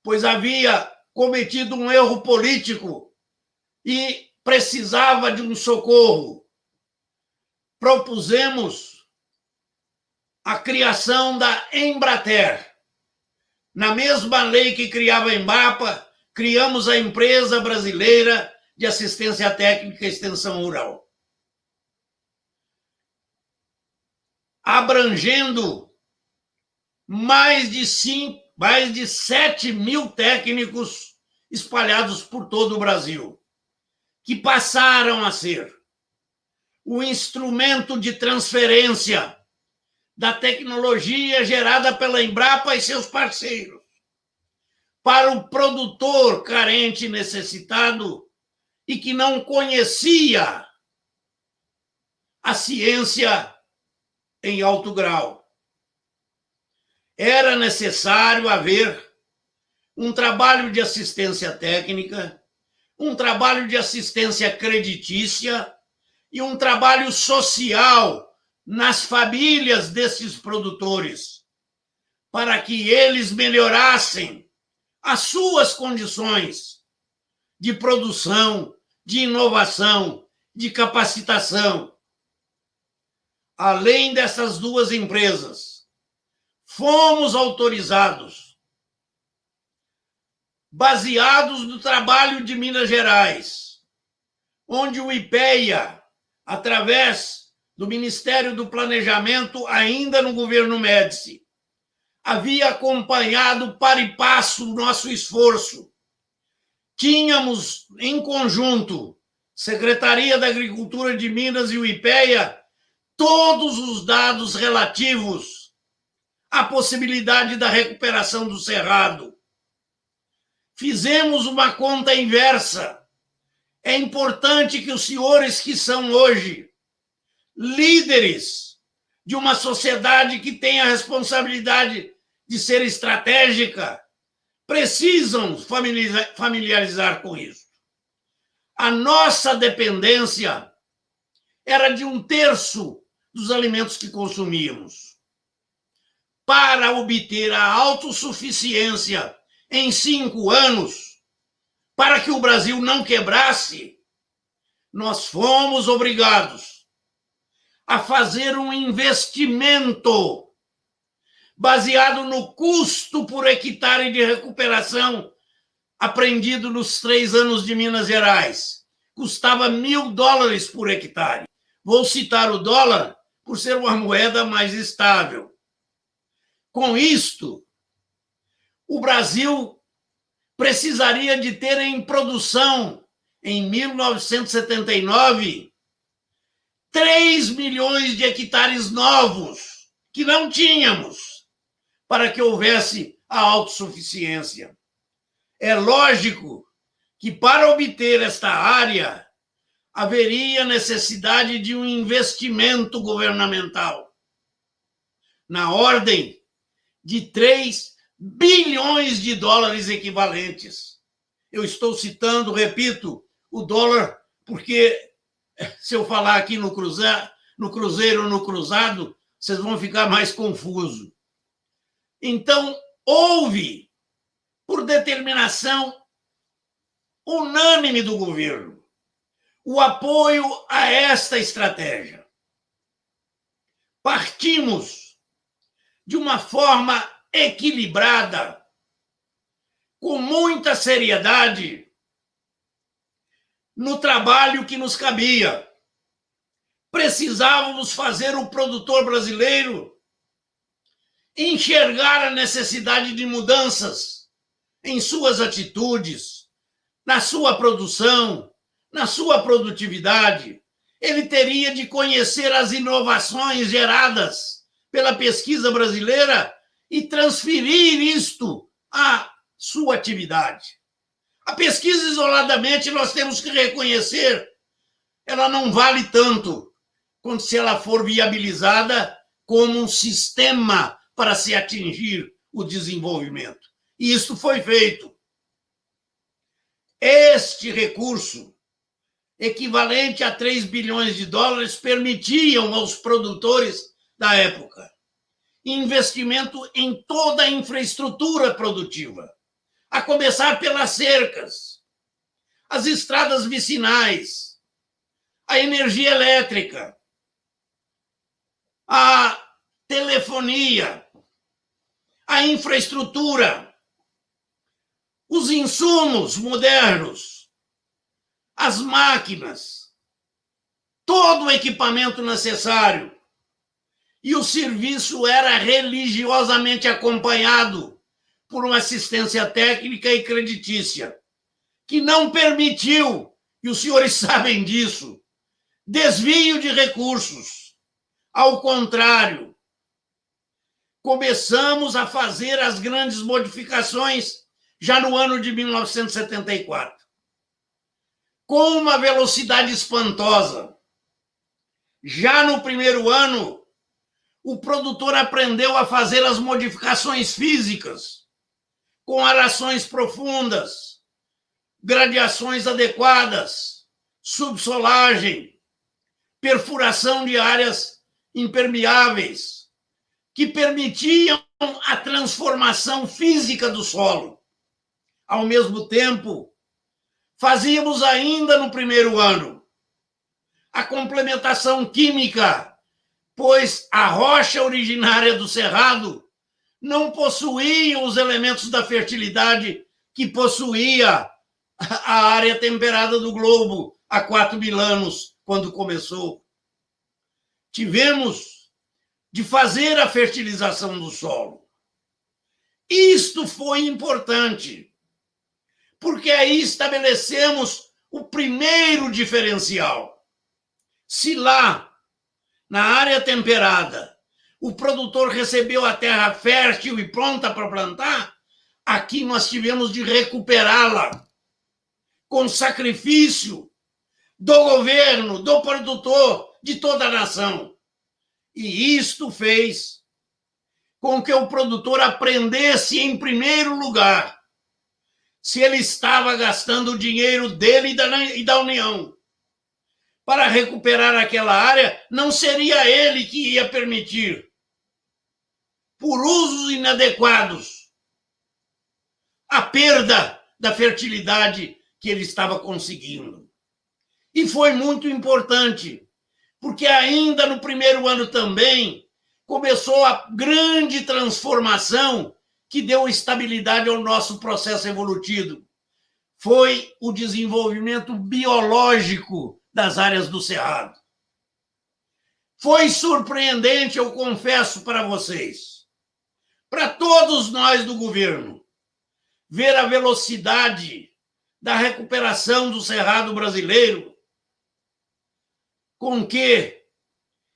pois havia cometido um erro político e precisava de um socorro. Propusemos a criação da Embrater. Na mesma lei que criava a Embrapa, criamos a Empresa Brasileira de Assistência Técnica e Extensão Rural, abrangendo mais de 7 mil técnicos espalhados por todo o Brasil, que passaram a ser o instrumento de transferência da tecnologia gerada pela Embrapa e seus parceiros para o produtor carente e necessitado e que não conhecia a ciência em alto grau. Era necessário haver um trabalho de assistência técnica, um trabalho de assistência creditícia e um trabalho social nas famílias desses produtores, para que eles melhorassem as suas condições de produção, de inovação, de capacitação. Além dessas duas empresas, fomos autorizados, baseados no trabalho de Minas Gerais, onde o IPEA, através do Ministério do Planejamento, ainda no governo Médici, havia acompanhado para e passo o nosso esforço. Tínhamos, em conjunto, Secretaria da Agricultura de Minas e o IPEA, todos os dados relativos à possibilidade da recuperação do Cerrado. Fizemos uma conta inversa. É importante que os senhores que são hoje líderes de uma sociedade que tem a responsabilidade de ser estratégica precisam familiarizar com isso. A nossa dependência era de 1/3 dos alimentos que consumíamos. Para obter a autossuficiência em 5 anos, para que o Brasil não quebrasse, nós fomos obrigados a fazer um investimento baseado no custo por hectare de recuperação aprendido nos 3 anos de Minas Gerais. Custava $1.000 por hectare. Vou citar o dólar por ser uma moeda mais estável. Com isto, o Brasil precisaria de ter em produção, em 1979, 3 milhões de hectares novos, que não tínhamos, para que houvesse a autossuficiência. É lógico que, para obter esta área, haveria necessidade de um investimento governamental na ordem de 3 bilhões de dólares equivalentes. Eu estou citando, repito, o dólar, porque se eu falar aqui no cruzeiro ou no cruzado, vocês vão ficar mais confusos. Então, houve, por determinação unânime do governo, o apoio a esta estratégia. Partimos de uma forma equilibrada, com muita seriedade, no trabalho que nos cabia. Precisávamos fazer o produtor brasileiro enxergar a necessidade de mudanças em suas atitudes, na sua produção, na sua produtividade. Ele teria de conhecer as inovações geradas pela pesquisa brasileira e transferir isto à sua atividade. A pesquisa, isoladamente, nós temos que reconhecer, ela não vale tanto quanto se ela for viabilizada como um sistema para se atingir o desenvolvimento. E isso foi feito. Este recurso, equivalente a 3 bilhões de dólares, permitiam aos produtores da época investimento em toda a infraestrutura produtiva, a começar pelas cercas, as estradas vicinais, a energia elétrica, a telefonia, a infraestrutura, os insumos modernos, as máquinas, todo o equipamento necessário. E o serviço era religiosamente acompanhado por uma assistência técnica e creditícia, que não permitiu, e os senhores sabem disso, desvio de recursos. Ao contrário, começamos a fazer as grandes modificações já no ano de 1974, com uma velocidade espantosa. Já no primeiro ano, o produtor aprendeu a fazer as modificações físicas, com arações profundas, gradiações adequadas, subsolagem, perfuração de áreas impermeáveis, que permitiam a transformação física do solo. Ao mesmo tempo, fazíamos ainda no primeiro ano a complementação química, pois a rocha originária do Cerrado não possuía os elementos da fertilidade que possuía a área temperada do globo há 4.000 anos, quando começou. Tivemos de fazer a fertilização do solo. Isto foi importante, porque aí estabelecemos o primeiro diferencial. Se lá, na área temperada, o produtor recebeu a terra fértil e pronta para plantar, aqui nós tivemos de recuperá-la com sacrifício do governo, do produtor, de toda a nação. E isto fez com que o produtor aprendesse, em primeiro lugar, se ele estava gastando o dinheiro dele e da União para recuperar aquela área, não seria ele que ia permitir, por usos inadequados, a perda da fertilidade que ele estava conseguindo. E foi muito importante, porque ainda no primeiro ano também começou a grande transformação que deu estabilidade ao nosso processo evolutivo. Foi o desenvolvimento biológico das áreas do Cerrado. Foi surpreendente, eu confesso para vocês, para todos nós do governo, ver a velocidade da recuperação do Cerrado brasileiro, com que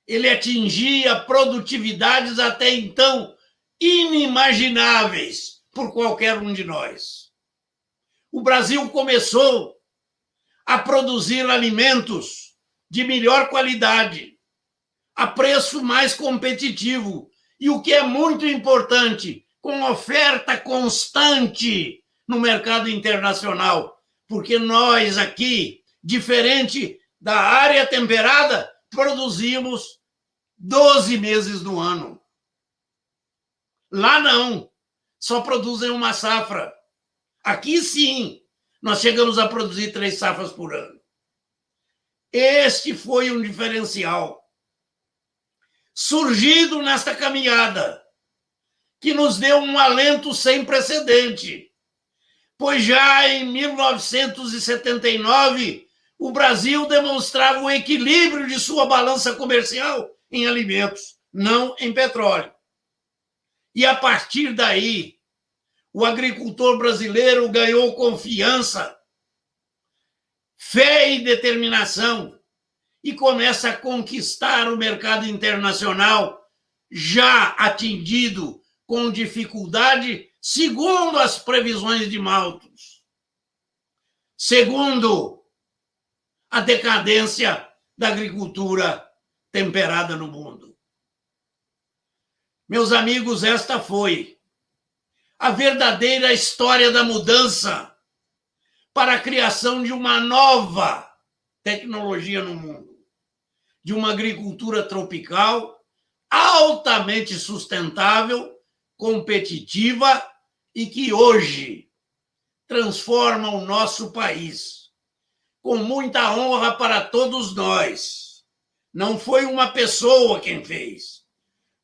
ele atingia produtividades até então inimagináveis por qualquer um de nós. O Brasil começou a produzir alimentos de melhor qualidade, a preço mais competitivo e, o que é muito importante, com oferta constante no mercado internacional, porque nós aqui, diferente da área temperada, produzimos 12 meses do ano. Lá não, só produzem uma safra. Aqui sim, nós chegamos a produzir 3 safras por ano. Este foi um diferencial surgido nesta caminhada, que nos deu um alento sem precedente, pois já em 1979 o Brasil demonstrava o equilíbrio de sua balança comercial em alimentos, não em petróleo. E a partir daí, o agricultor brasileiro ganhou confiança, fé e determinação e começa a conquistar o mercado internacional, já atingido com dificuldade, segundo as previsões de Malthus. Segundo, a decadência da agricultura temperada no mundo. Meus amigos, esta foi a verdadeira história da mudança para a criação de uma nova tecnologia no mundo, de uma agricultura tropical altamente sustentável, competitiva e que hoje transforma o nosso país com muita honra para todos nós. Não foi uma pessoa quem fez.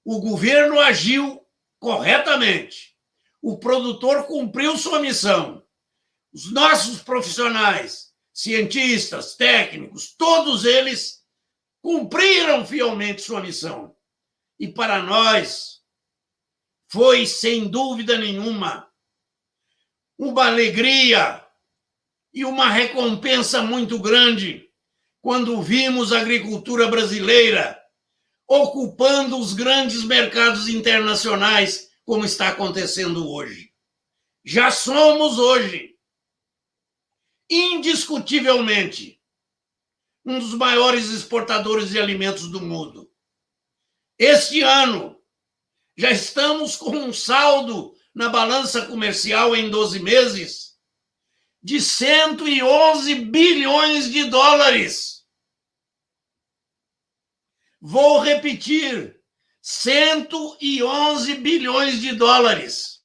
O governo agiu corretamente. O produtor cumpriu sua missão. Os nossos profissionais, cientistas, técnicos, todos eles cumpriram fielmente sua missão. E para nós foi, sem dúvida nenhuma, uma alegria e uma recompensa muito grande quando vimos a agricultura brasileira ocupando os grandes mercados internacionais, como está acontecendo hoje. Já somos hoje, indiscutivelmente, um dos maiores exportadores de alimentos do mundo. Este ano, já estamos com um saldo na balança comercial em 12 meses de 111 bilhões de dólares. Vou repetir, 111 bilhões de dólares.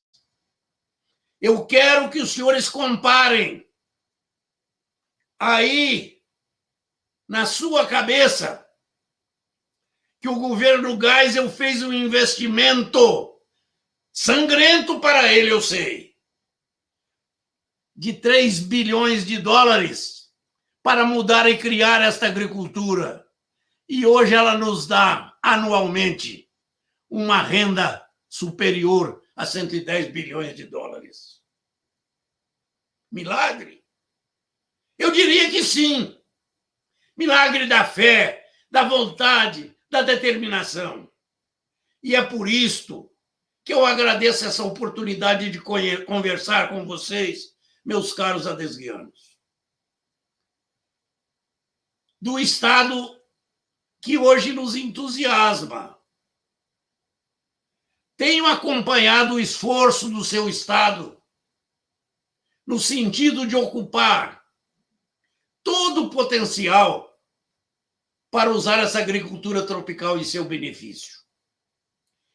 Eu quero que os senhores comparem aí, na sua cabeça, que o governo Geisel fez um investimento sangrento para ele, eu sei, de 3 bilhões de dólares para mudar e criar esta agricultura. E hoje ela nos dá, anualmente, uma renda superior a 110 bilhões de dólares. Milagre? Eu diria que sim. Milagre da fé, da vontade, da determinação. E é por isto que eu agradeço essa oportunidade de conversar com vocês, meus caros adesguianos. Do Estado que hoje nos entusiasma. Tenho acompanhado o esforço do seu Estado no sentido de ocupar todo o potencial para usar essa agricultura tropical em seu benefício.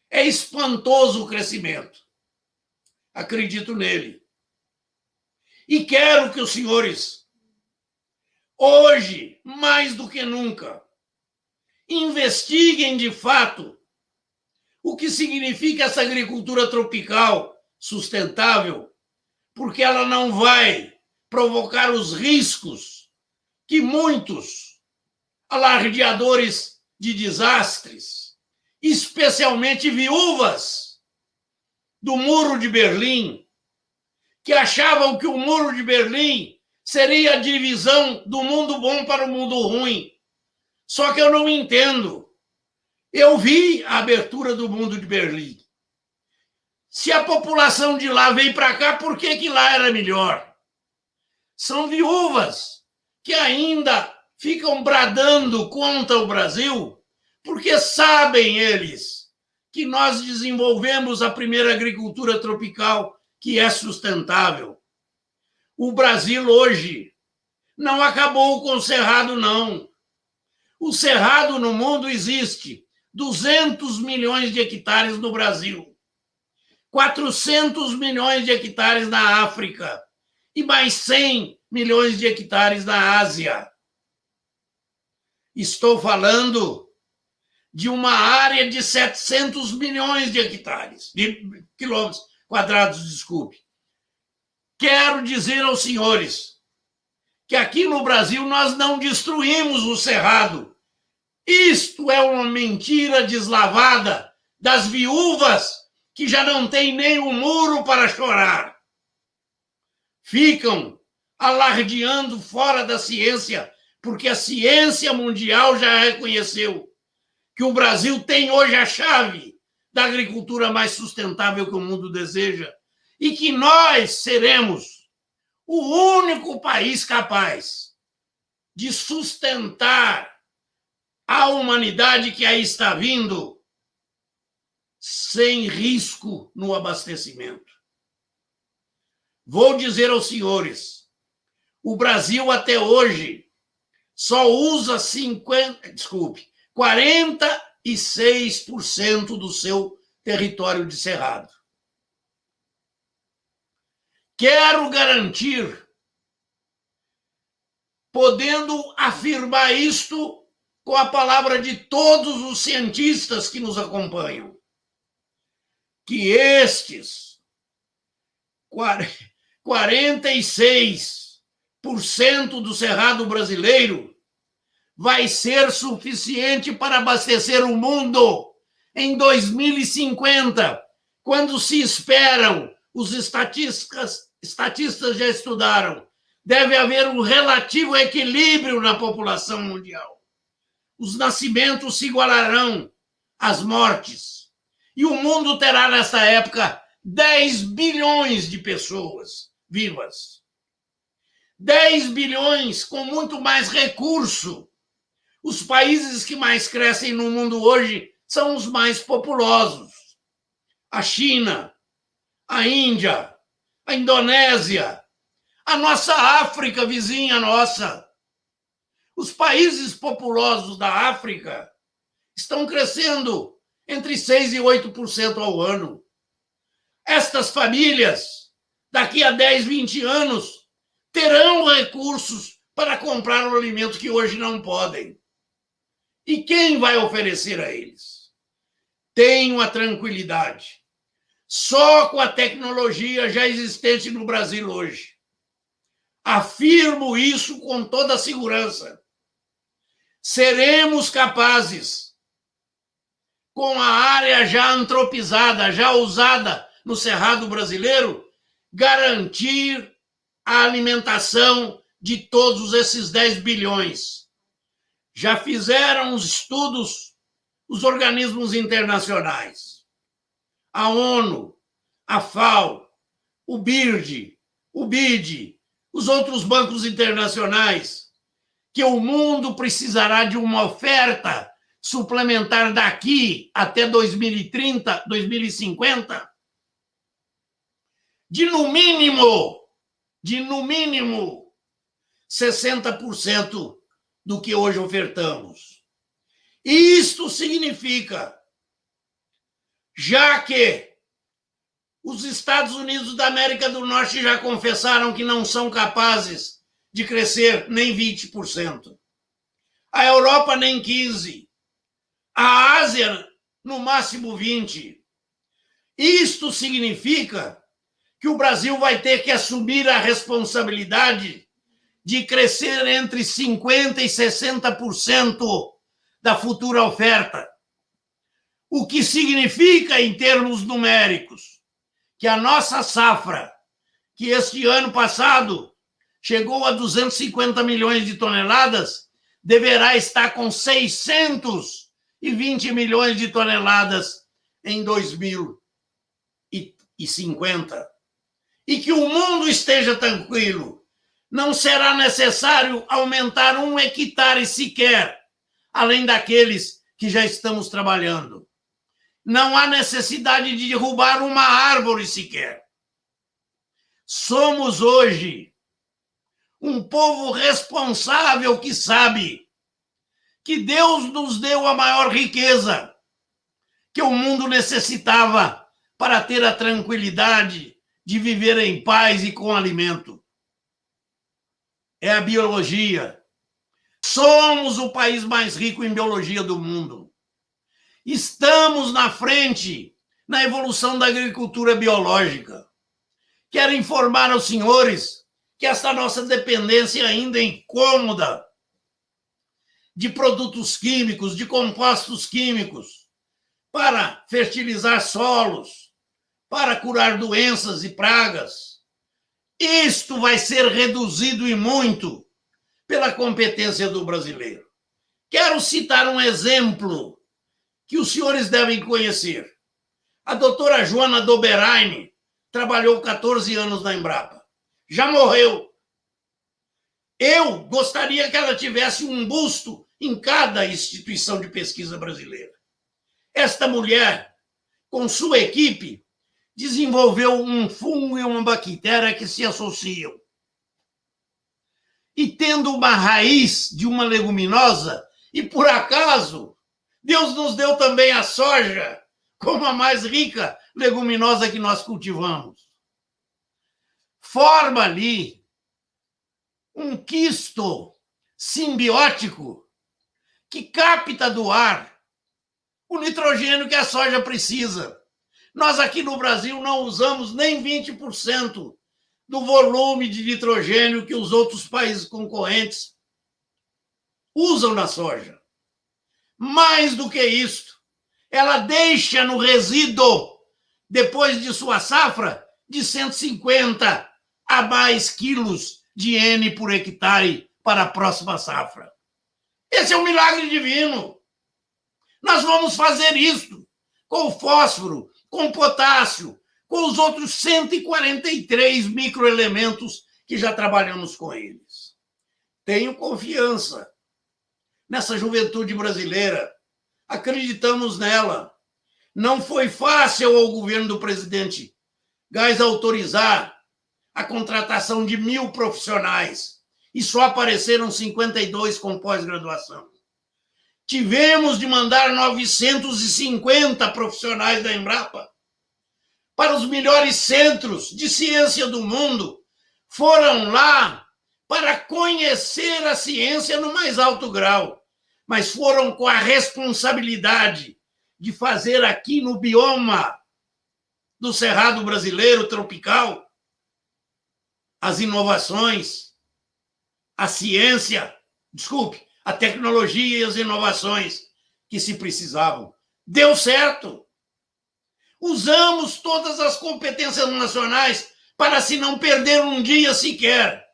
É espantoso o crescimento. Acredito nele. E quero que os senhores, hoje, mais do que nunca, investiguem de fato o que significa essa agricultura tropical sustentável, porque ela não vai provocar os riscos que muitos alardeadores de desastres, especialmente viúvas do Muro de Berlim, que achavam que o Muro de Berlim seria a divisão do mundo bom para o mundo ruim. Só que eu não entendo. Eu vi a abertura do Muro de Berlim. Se a população de lá veio para cá, por que lá era melhor? São viúvas que ainda ficam bradando contra o Brasil, porque sabem eles que nós desenvolvemos a primeira agricultura tropical que é sustentável. O Brasil hoje não acabou com o cerrado, não. O cerrado no mundo existe 200 milhões de hectares no Brasil, 400 milhões de hectares na África e mais 100 milhões de hectares na Ásia. Estou falando de uma área de 700 milhões de hectares, de quilômetros quadrados, desculpe. Quero dizer aos senhores que aqui no Brasil nós não destruímos o cerrado. Isto é uma mentira deslavada das viúvas que já não têm nem um muro para chorar. Ficam alardeando fora da ciência, porque a ciência mundial já reconheceu que o Brasil tem hoje a chave da agricultura mais sustentável que o mundo deseja e que nós seremos o único país capaz de sustentar a humanidade que aí está vindo sem risco no abastecimento. Vou dizer aos senhores, o Brasil até hoje só usa 46% do seu território de cerrado. Quero garantir, podendo afirmar isto com a palavra de todos os cientistas que nos acompanham, que estes 46% do cerrado brasileiro vai ser suficiente para abastecer o mundo em 2050, quando se esperam, os estatistas já estudaram, deve haver um relativo equilíbrio na população mundial. Os nascimentos se igualarão às mortes. E o mundo terá, nessa época, 10 bilhões de pessoas vivas. 10 bilhões com muito mais recurso. Os países que mais crescem no mundo hoje são os mais populosos. A China, a Índia, a Indonésia, a nossa África vizinha nossa. Os países populosos da África estão crescendo entre 6% e 8% ao ano. Estas famílias, daqui a 10, 20 anos, terão recursos para comprar o alimento que hoje não podem. E quem vai oferecer a eles? Tenham a tranquilidade. Só com a tecnologia já existente no Brasil hoje. Afirmo isso com toda a segurança. Seremos capazes, com a área já antropizada, já usada no Cerrado brasileiro, garantir a alimentação de todos esses 10 bilhões. Já fizeram os estudos os organismos internacionais, a ONU, a FAO, o BIRD, o BID, os outros bancos internacionais, que o mundo precisará de uma oferta suplementar daqui até 2030, 2050, de no mínimo 60% do que hoje ofertamos. Isto significa, já que os Estados Unidos da América do Norte já confessaram que não são capazes de crescer nem 20%, a Europa nem 15%, a Ásia no máximo 20%. Isto significa que o Brasil vai ter que assumir a responsabilidade de crescer entre 50% e 60% da futura oferta. O que significa, em termos numéricos, que a nossa safra, que este ano passado chegou a 250 milhões de toneladas, deverá estar com 620 milhões de toneladas em 2050. E que o mundo esteja tranquilo. Não será necessário aumentar 1 hectare sequer, além daqueles que já estamos trabalhando. Não há necessidade de derrubar uma árvore sequer. Somos hoje um povo responsável que sabe que Deus nos deu a maior riqueza que o mundo necessitava para ter a tranquilidade de viver em paz e com alimento. É a biologia. Somos o país mais rico em biologia do mundo. Estamos na frente na evolução da agricultura biológica. Quero informar aos senhores que esta nossa dependência ainda é incômoda de produtos químicos, de compostos químicos, para fertilizar solos, para curar doenças e pragas. Isto vai ser reduzido e muito pela competência do brasileiro. Quero citar um exemplo que os senhores devem conhecer. A doutora Joana Doberein trabalhou 14 anos na Embrapa. Já morreu. Eu gostaria que ela tivesse um busto em cada instituição de pesquisa brasileira. Esta mulher, com sua equipe, desenvolveu um fungo e uma bactéria que se associam. E tendo uma raiz de uma leguminosa, e por acaso, Deus nos deu também a soja, como a mais rica leguminosa que nós cultivamos. Forma ali um quisto simbiótico que capta do ar o nitrogênio que a soja precisa. Nós aqui no Brasil não usamos nem 20% do volume de nitrogênio que os outros países concorrentes usam na soja. Mais do que isso, ela deixa no resíduo, depois de sua safra, de 150 a mais quilos de N por hectare para a próxima safra. Esse é um milagre divino. Nós vamos fazer isso com o fósforo, com o potássio, com os outros 143 microelementos que já trabalhamos com eles. Tenho confiança nessa juventude brasileira. Acreditamos nela. Não foi fácil ao governo do presidente Geis autorizar a contratação de 1.000 profissionais e só apareceram 52 com pós-graduação. Tivemos de mandar 950 profissionais da Embrapa para os melhores centros de ciência do mundo. Foram lá para conhecer a ciência no mais alto grau, mas foram com a responsabilidade de fazer aqui no bioma do Cerrado brasileiro tropical as inovações, a ciência, a tecnologia e as inovações que se precisavam. Deu certo. Usamos todas as competências nacionais para se não perder um dia sequer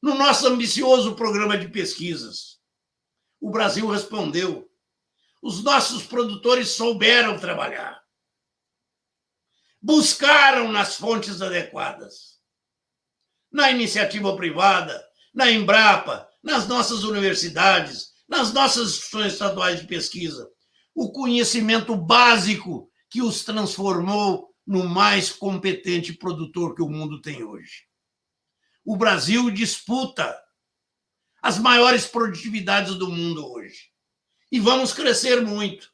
no nosso ambicioso programa de pesquisas. O Brasil respondeu. Os nossos produtores souberam trabalhar. Buscaram nas fontes adequadas. Na iniciativa privada, na Embrapa, nas nossas universidades, nas nossas instituições estaduais de pesquisa, o conhecimento básico que os transformou no mais competente produtor que o mundo tem hoje. O Brasil disputa as maiores produtividades do mundo hoje. E vamos crescer muito,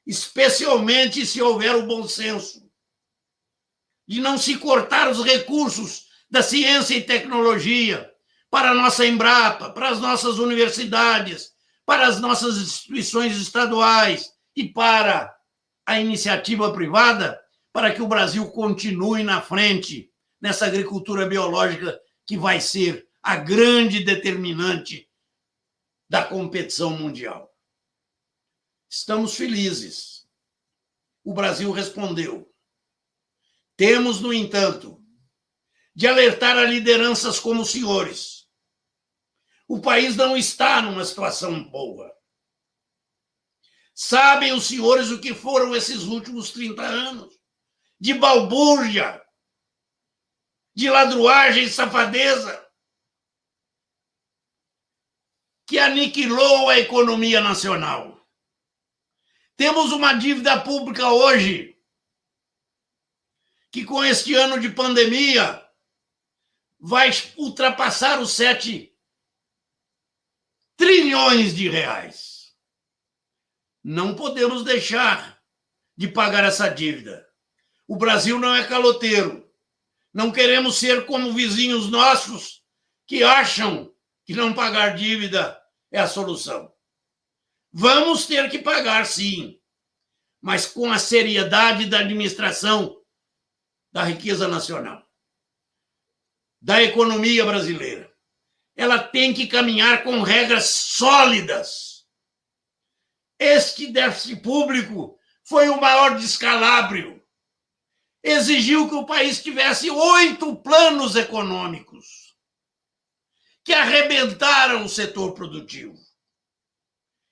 especialmente se houver o bom senso de não se cortar os recursos da ciência e tecnologia para a nossa Embrapa, para as nossas universidades, para as nossas instituições estaduais e para a iniciativa privada, para que o Brasil continue na frente nessa agricultura biológica que vai ser a grande determinante da competição mundial. Estamos felizes. O Brasil respondeu. Temos, no entanto, de alertar a lideranças como os senhores. O país não está numa situação boa. Sabem os senhores o que foram esses últimos 30 anos? De balbúrdia, de ladruagem e safadeza, que aniquilou a economia nacional. Temos uma dívida pública hoje que, com este ano de pandemia, vai ultrapassar os 7 trilhões de reais. Não podemos deixar de pagar essa dívida. O Brasil não é caloteiro. Não queremos ser como vizinhos nossos que acham que não pagar dívida é a solução. Vamos ter que pagar, sim, mas com a seriedade da administração da riqueza nacional, da economia brasileira. Ela tem que caminhar com regras sólidas. Este déficit público foi o maior descalabro. Exigiu que o país tivesse 8 planos econômicos que arrebentaram o setor produtivo.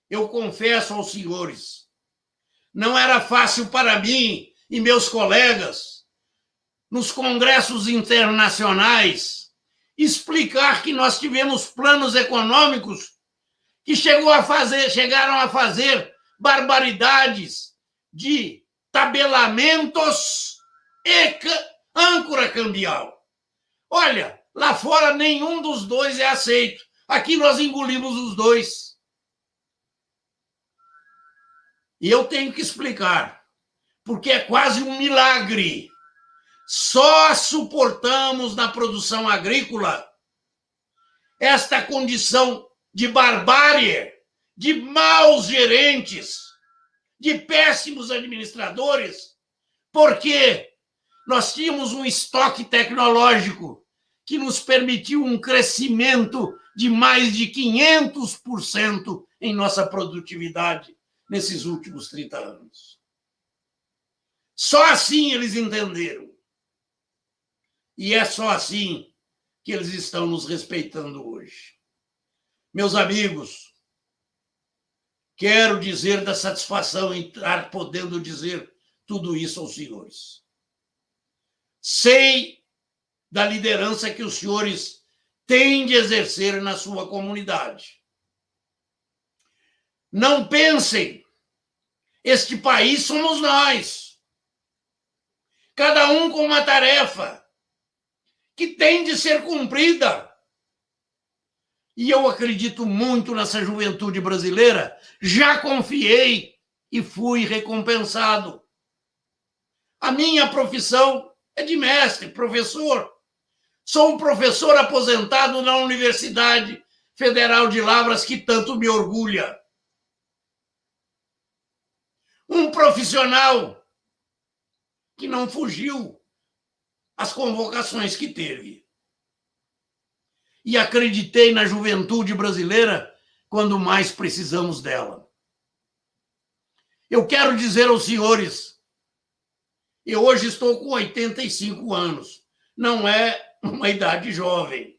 Eu confesso aos senhores, não era fácil para mim e meus colegas, nos congressos internacionais, explicar que nós tivemos planos econômicos que chegaram a fazer barbaridades de tabelamentos e âncora cambial. Olha, lá fora nenhum dos dois é aceito. Aqui nós engolimos os dois. E eu tenho que explicar, porque é quase um milagre. Só suportamos na produção agrícola esta condição de barbárie, de maus gerentes, de péssimos administradores, porque nós tínhamos um estoque tecnológico que nos permitiu um crescimento de mais de 500% em nossa produtividade nesses últimos 30 anos. Só assim eles entenderam. E é só assim que eles estão nos respeitando hoje. Meus amigos, quero dizer da satisfação em estar podendo dizer tudo isso aos senhores. Sei da liderança que os senhores têm de exercer na sua comunidade. Não pensem, este país somos nós. Cada um com uma tarefa que tem de ser cumprida. E eu acredito muito nessa juventude brasileira, já confiei e fui recompensado. A minha profissão é de mestre, professor. Sou um professor aposentado na Universidade Federal de Lavras, que tanto me orgulha. Um profissional que não fugiu às convocações que teve. E acreditei na juventude brasileira quando mais precisamos dela. Eu quero dizer aos senhores Eu hoje estou com 85 anos. Não é uma idade jovem.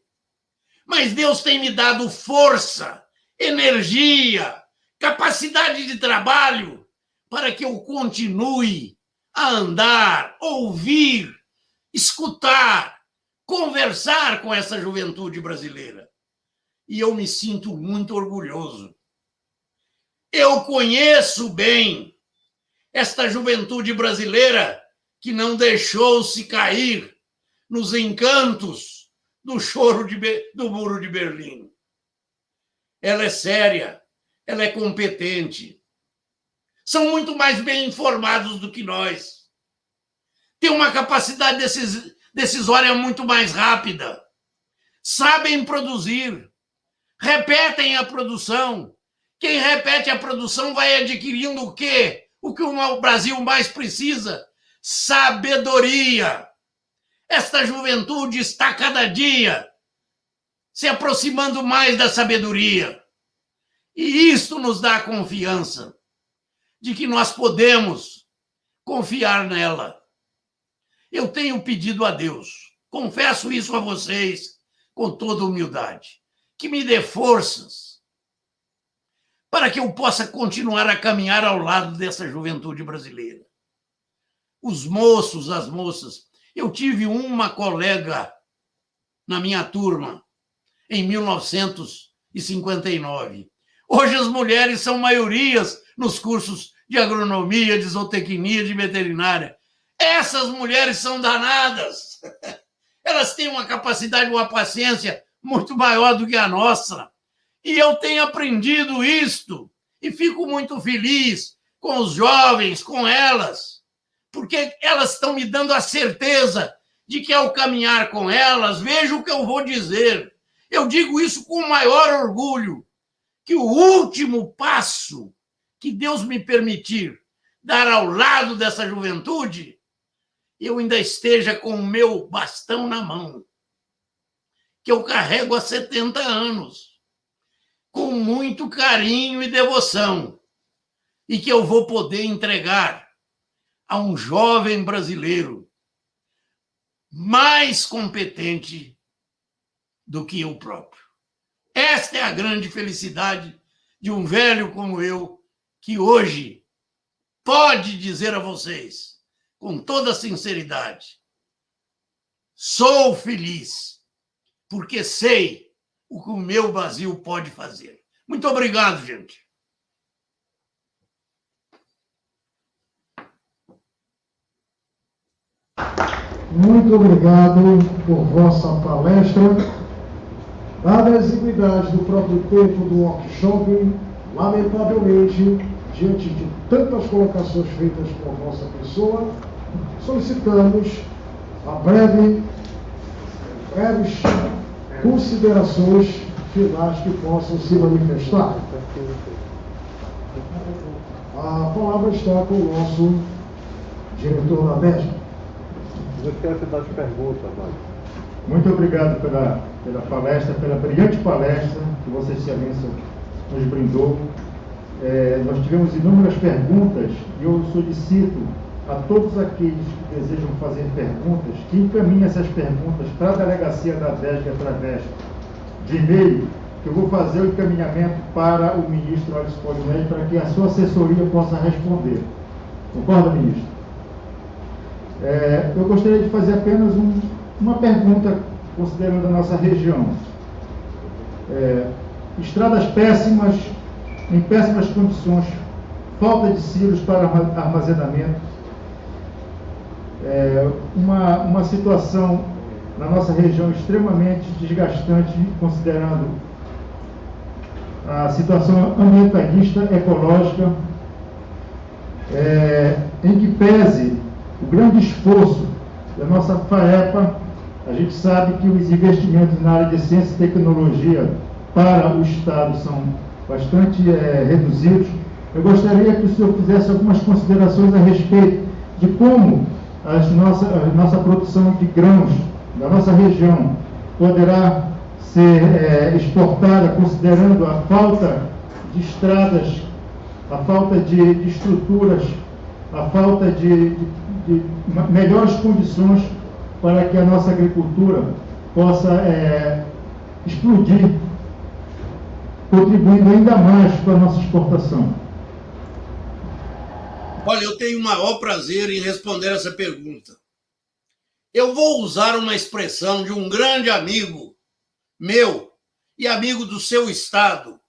Mas Deus tem me dado força, energia, capacidade de trabalho para que eu continue a andar, ouvir, escutar, conversar com essa juventude brasileira. E eu me sinto muito orgulhoso. Eu conheço bem esta juventude brasileira que não deixou-se cair nos encantos do choro do Muro de Berlim. Ela é séria, ela é competente. São muito mais bem informados do que nós. Tem uma capacidade decisória muito mais rápida. Sabem produzir. Repetem a produção. Quem repete a produção vai adquirindo o quê? O que o Brasil mais precisa? Sabedoria. Esta juventude está cada dia se aproximando mais da sabedoria. E isto nos dá a confiança de que nós podemos confiar nela. Eu tenho pedido a Deus, confesso isso a vocês com toda humildade, que me dê forças para que eu possa continuar a caminhar ao lado dessa juventude brasileira. Os moços, as moças. Eu tive uma colega na minha turma em 1959. Hoje as mulheres são maiorias nos cursos de agronomia, de zootecnia, de veterinária. Essas mulheres são danadas. Elas têm uma capacidade, uma paciência muito maior do que a nossa. E eu tenho aprendido isto e fico muito feliz com os jovens, com elas, porque elas estão me dando a certeza de que, ao caminhar com elas, vejo o que eu vou dizer. Eu digo isso com o maior orgulho, que o último passo que Deus me permitir dar ao lado dessa juventude, eu ainda esteja com o meu bastão na mão, que eu carrego há 70 anos, com muito carinho e devoção, e que eu vou poder entregar a um jovem brasileiro mais competente do que eu próprio. Esta é a grande felicidade de um velho como eu, que hoje pode dizer a vocês, com toda sinceridade, sou feliz, porque sei o que o meu Brasil pode fazer. Muito obrigado, gente. Muito obrigado por vossa palestra. Dada a exiguidade do próprio tempo do workshop, lamentavelmente, diante de tantas colocações feitas por vossa pessoa, solicitamos breves considerações finais que possam se manifestar. A palavra está com o nosso diretor da DESG. Não esquece das perguntas, Mário. Muito obrigado pela palestra, pela brilhante palestra que Vossa Excelência nos brindou. Nós tivemos inúmeras perguntas e eu solicito a todos aqueles que desejam fazer perguntas que encaminhem essas perguntas para a delegacia da DESG através de e-mail, que eu vou fazer o encaminhamento para o ministro Alisson Polinelli para que a sua assessoria possa responder. Concorda, ministro? Eu gostaria de fazer apenas uma pergunta, considerando a nossa região. Estradas péssimas, em péssimas condições, falta de silos para armazenamento, uma situação na nossa região extremamente desgastante, considerando a situação ambientalista, ecológica, em que pese o grande esforço da nossa FAEPA. A gente sabe que os investimentos na área de ciência e tecnologia para o Estado são bastante reduzidos. Eu gostaria que o senhor fizesse algumas considerações a respeito de como a nossa produção de grãos da nossa região poderá ser exportada, considerando a falta de estradas, a falta de estruturas, a falta de melhores condições para que a nossa agricultura possa explodir, contribuindo ainda mais para a nossa exportação. Olha, eu tenho o maior prazer em responder essa pergunta. Eu vou usar uma expressão de um grande amigo meu e amigo do seu estado,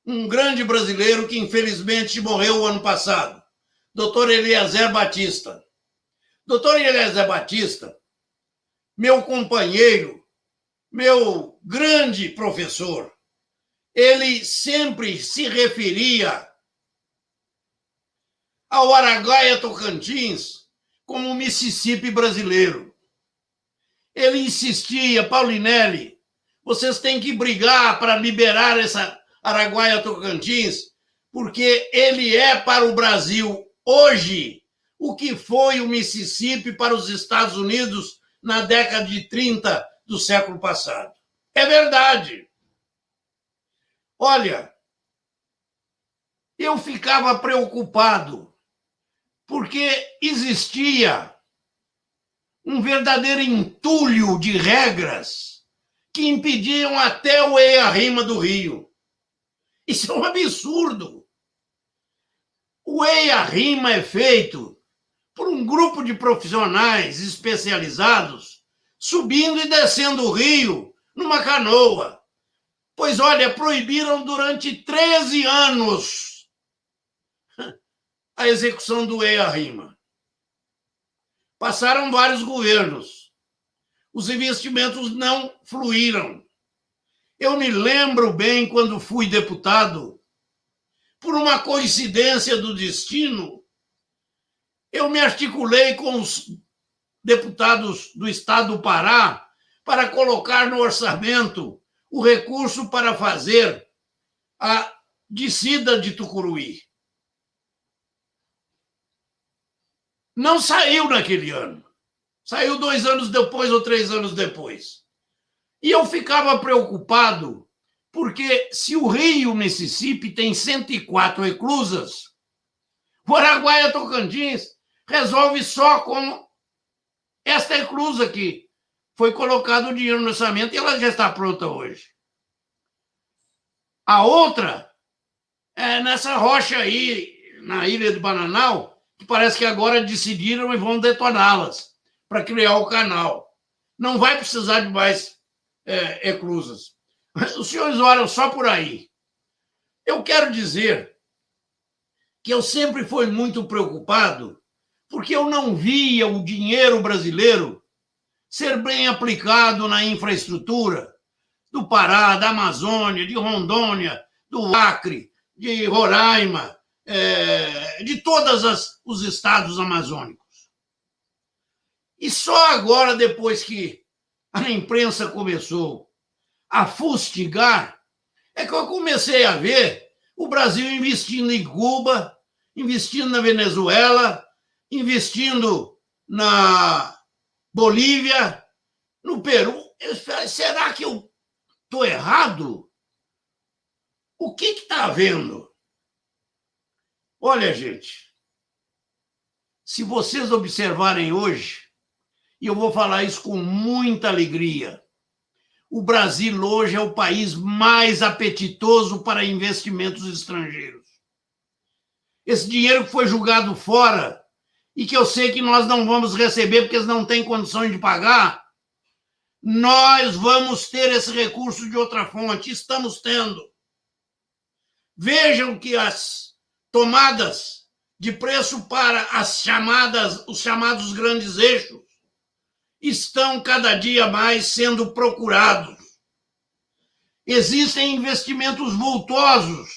um grande brasileiro que infelizmente morreu o ano passado, Dr. Eliezer Batista. Dr. Eliezer Batista, meu companheiro, meu grande professor, ele sempre se referia ao Araguaia-Tocantins como o Mississippi brasileiro. Ele insistia, Paulinelli, vocês têm que brigar para liberar essa Araguaia-Tocantins, porque ele é para o Brasil hoje o que foi o Mississippi para os Estados Unidos na década de 30 do século passado. É verdade. Olha, eu ficava preocupado porque existia um verdadeiro entulho de regras que impediam até o EIA-RIMA do Rio. Isso é um absurdo. O EIA-RIMA é feito por um grupo de profissionais especializados subindo e descendo o rio numa canoa. Pois, olha, proibiram durante 13 anos a execução do EIA-RIMA. Passaram vários governos. Os investimentos não fluíram. Eu me lembro bem quando fui deputado, por uma coincidência do destino, eu me articulei com os deputados do estado do Pará para colocar no orçamento o recurso para fazer a descida de Tucuruí. Não saiu naquele ano. Saiu 2 anos depois ou 3 anos depois. E eu ficava preocupado, porque se o Rio Mississippi tem 104 eclusas, o Araguaia-Tocantins resolve só com esta eclusa que foi colocado o dinheiro no orçamento e ela já está pronta hoje. A outra é nessa rocha aí, na Ilha do Bananal, que parece que agora decidiram e vão detoná-las para criar o canal. Não vai precisar de mais eclusas. Os senhores olham só por aí. Eu quero dizer que eu sempre fui muito preocupado porque eu não via o dinheiro brasileiro ser bem aplicado na infraestrutura do Pará, da Amazônia, de Rondônia, do Acre, de Roraima, de todos os estados amazônicos. E só agora, depois que a imprensa começou a fustigar, é que eu comecei a ver o Brasil investindo em Cuba, investindo na Venezuela, investindo na Bolívia, no Peru. Será que eu estou errado? O que está havendo? Olha, gente, se vocês observarem hoje, e eu vou falar isso com muita alegria, o Brasil hoje é o país mais apetitoso para investimentos estrangeiros. Esse dinheiro que foi jogado fora e que eu sei que nós não vamos receber porque eles não têm condições de pagar, nós vamos ter esse recurso de outra fonte, estamos tendo. Vejam que as tomadas de preço para os chamados grandes eixos estão cada dia mais sendo procurados. Existem investimentos vultosos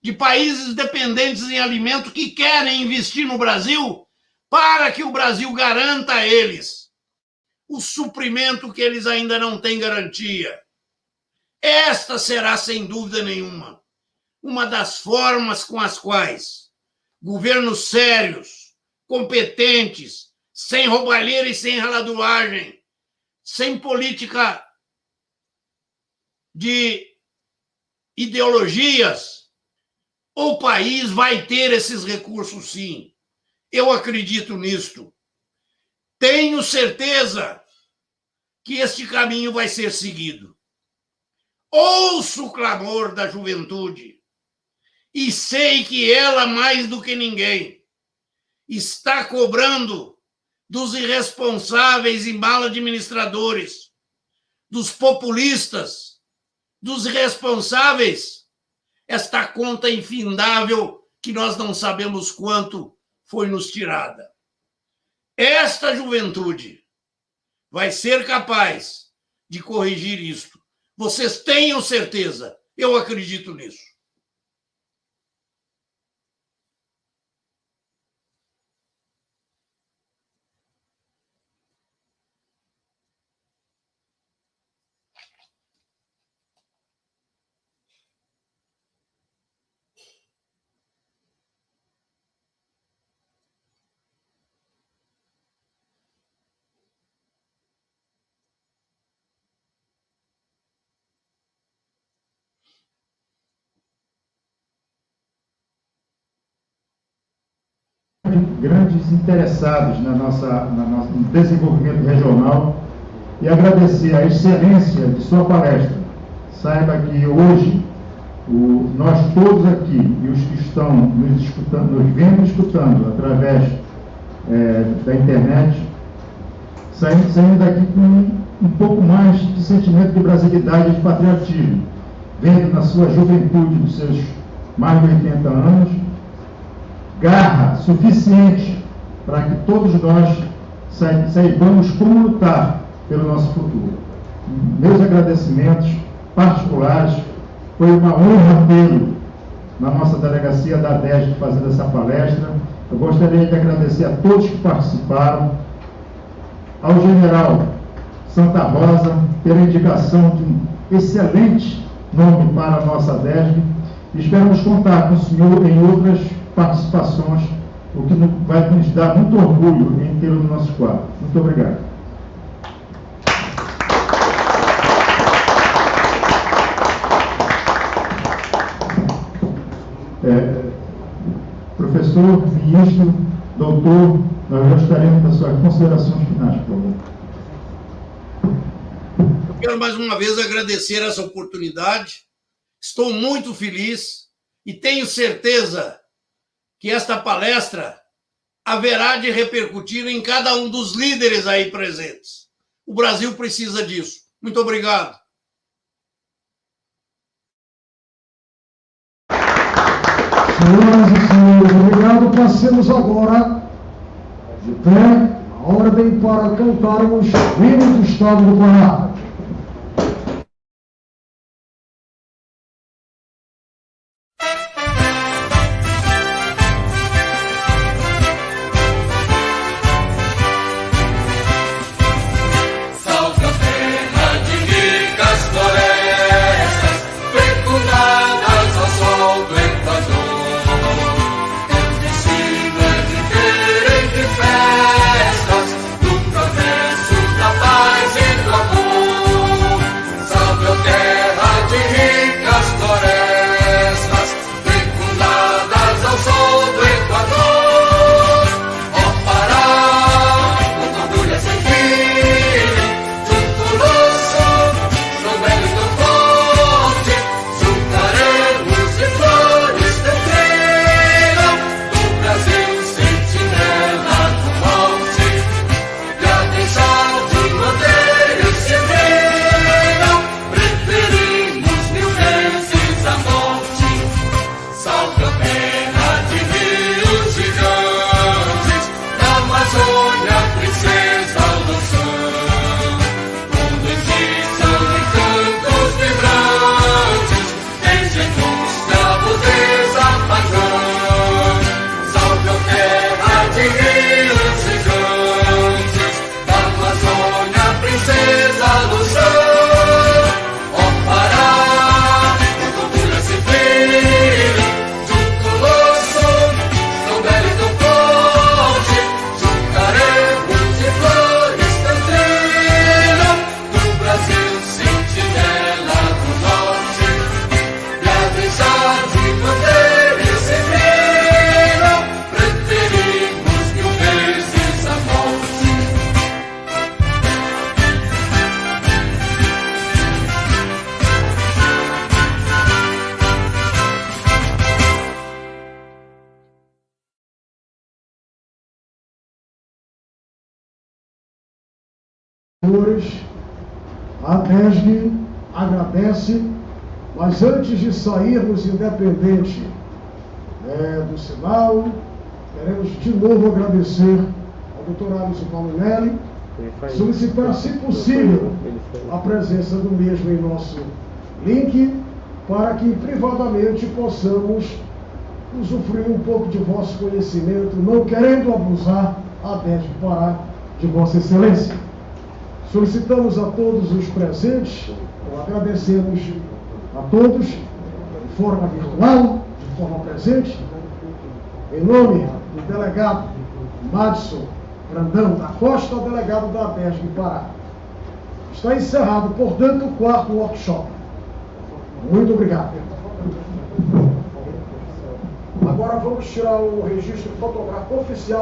de países dependentes em alimento que querem investir no Brasil para que o Brasil garanta a eles o suprimento que eles ainda não têm garantia. Esta será, sem dúvida nenhuma, uma das formas com as quais governos sérios, competentes, sem roubalheira e sem raladoagem, sem política de ideologias, o país vai ter esses recursos, sim. Eu acredito nisto. Tenho certeza que este caminho vai ser seguido. Ouço o clamor da juventude e sei que ela, mais do que ninguém, está cobrando dos irresponsáveis e mal administradores, dos populistas, dos irresponsáveis, esta conta infindável que nós não sabemos quanto foi nos tirada. Esta juventude vai ser capaz de corrigir isto. Vocês tenham certeza, eu acredito nisso. Grandes interessados no desenvolvimento regional e agradecer a excelência de sua palestra. Saiba que hoje nós todos aqui e os que estão nos vendo e escutando através da internet, saímos daqui com um pouco mais de sentimento de brasilidade e de patriotismo, vendo na sua juventude dos seus mais de 80 anos, garra suficiente para que todos nós saibamos como lutar pelo nosso futuro. Meus agradecimentos particulares, foi uma honra tê-lo na nossa delegacia da DESG fazendo essa palestra. Eu gostaria de agradecer a todos que participaram, ao general Santa Rosa, pela indicação de um excelente nome para a nossa DESG. Esperamos contar com o senhor em outras participações, o que vai nos dar muito orgulho em tê-lo no nosso quadro. Muito obrigado. Professor, ministro, doutor, nós gostaríamos das suas considerações finais, por favor. Eu quero mais uma vez agradecer essa oportunidade. Estou muito feliz e tenho certeza que esta palestra haverá de repercutir em cada um dos líderes aí presentes. O Brasil precisa disso. Muito obrigado. Senhoras e senhores, obrigado. Passemos agora de pé a ordem para cantarmos o hino do Estado do Pará. Senhores, a DESG agradece, mas antes de sairmos, independente do sinal, queremos de novo agradecer ao Dr. Alisson Paulinelli, solicitar, se possível, a presença do mesmo em nosso link, para que privadamente possamos usufruir um pouco de vosso conhecimento, não querendo abusar a DESG Pará de Vossa Excelência. Solicitamos a todos os presentes, ou agradecemos a todos, de forma virtual, de forma presente, em nome do delegado Madison Brandão da Costa, delegado da DESG Pará. Está encerrado, portanto, o 4º workshop. Muito obrigado. Agora vamos tirar o registro fotográfico oficial.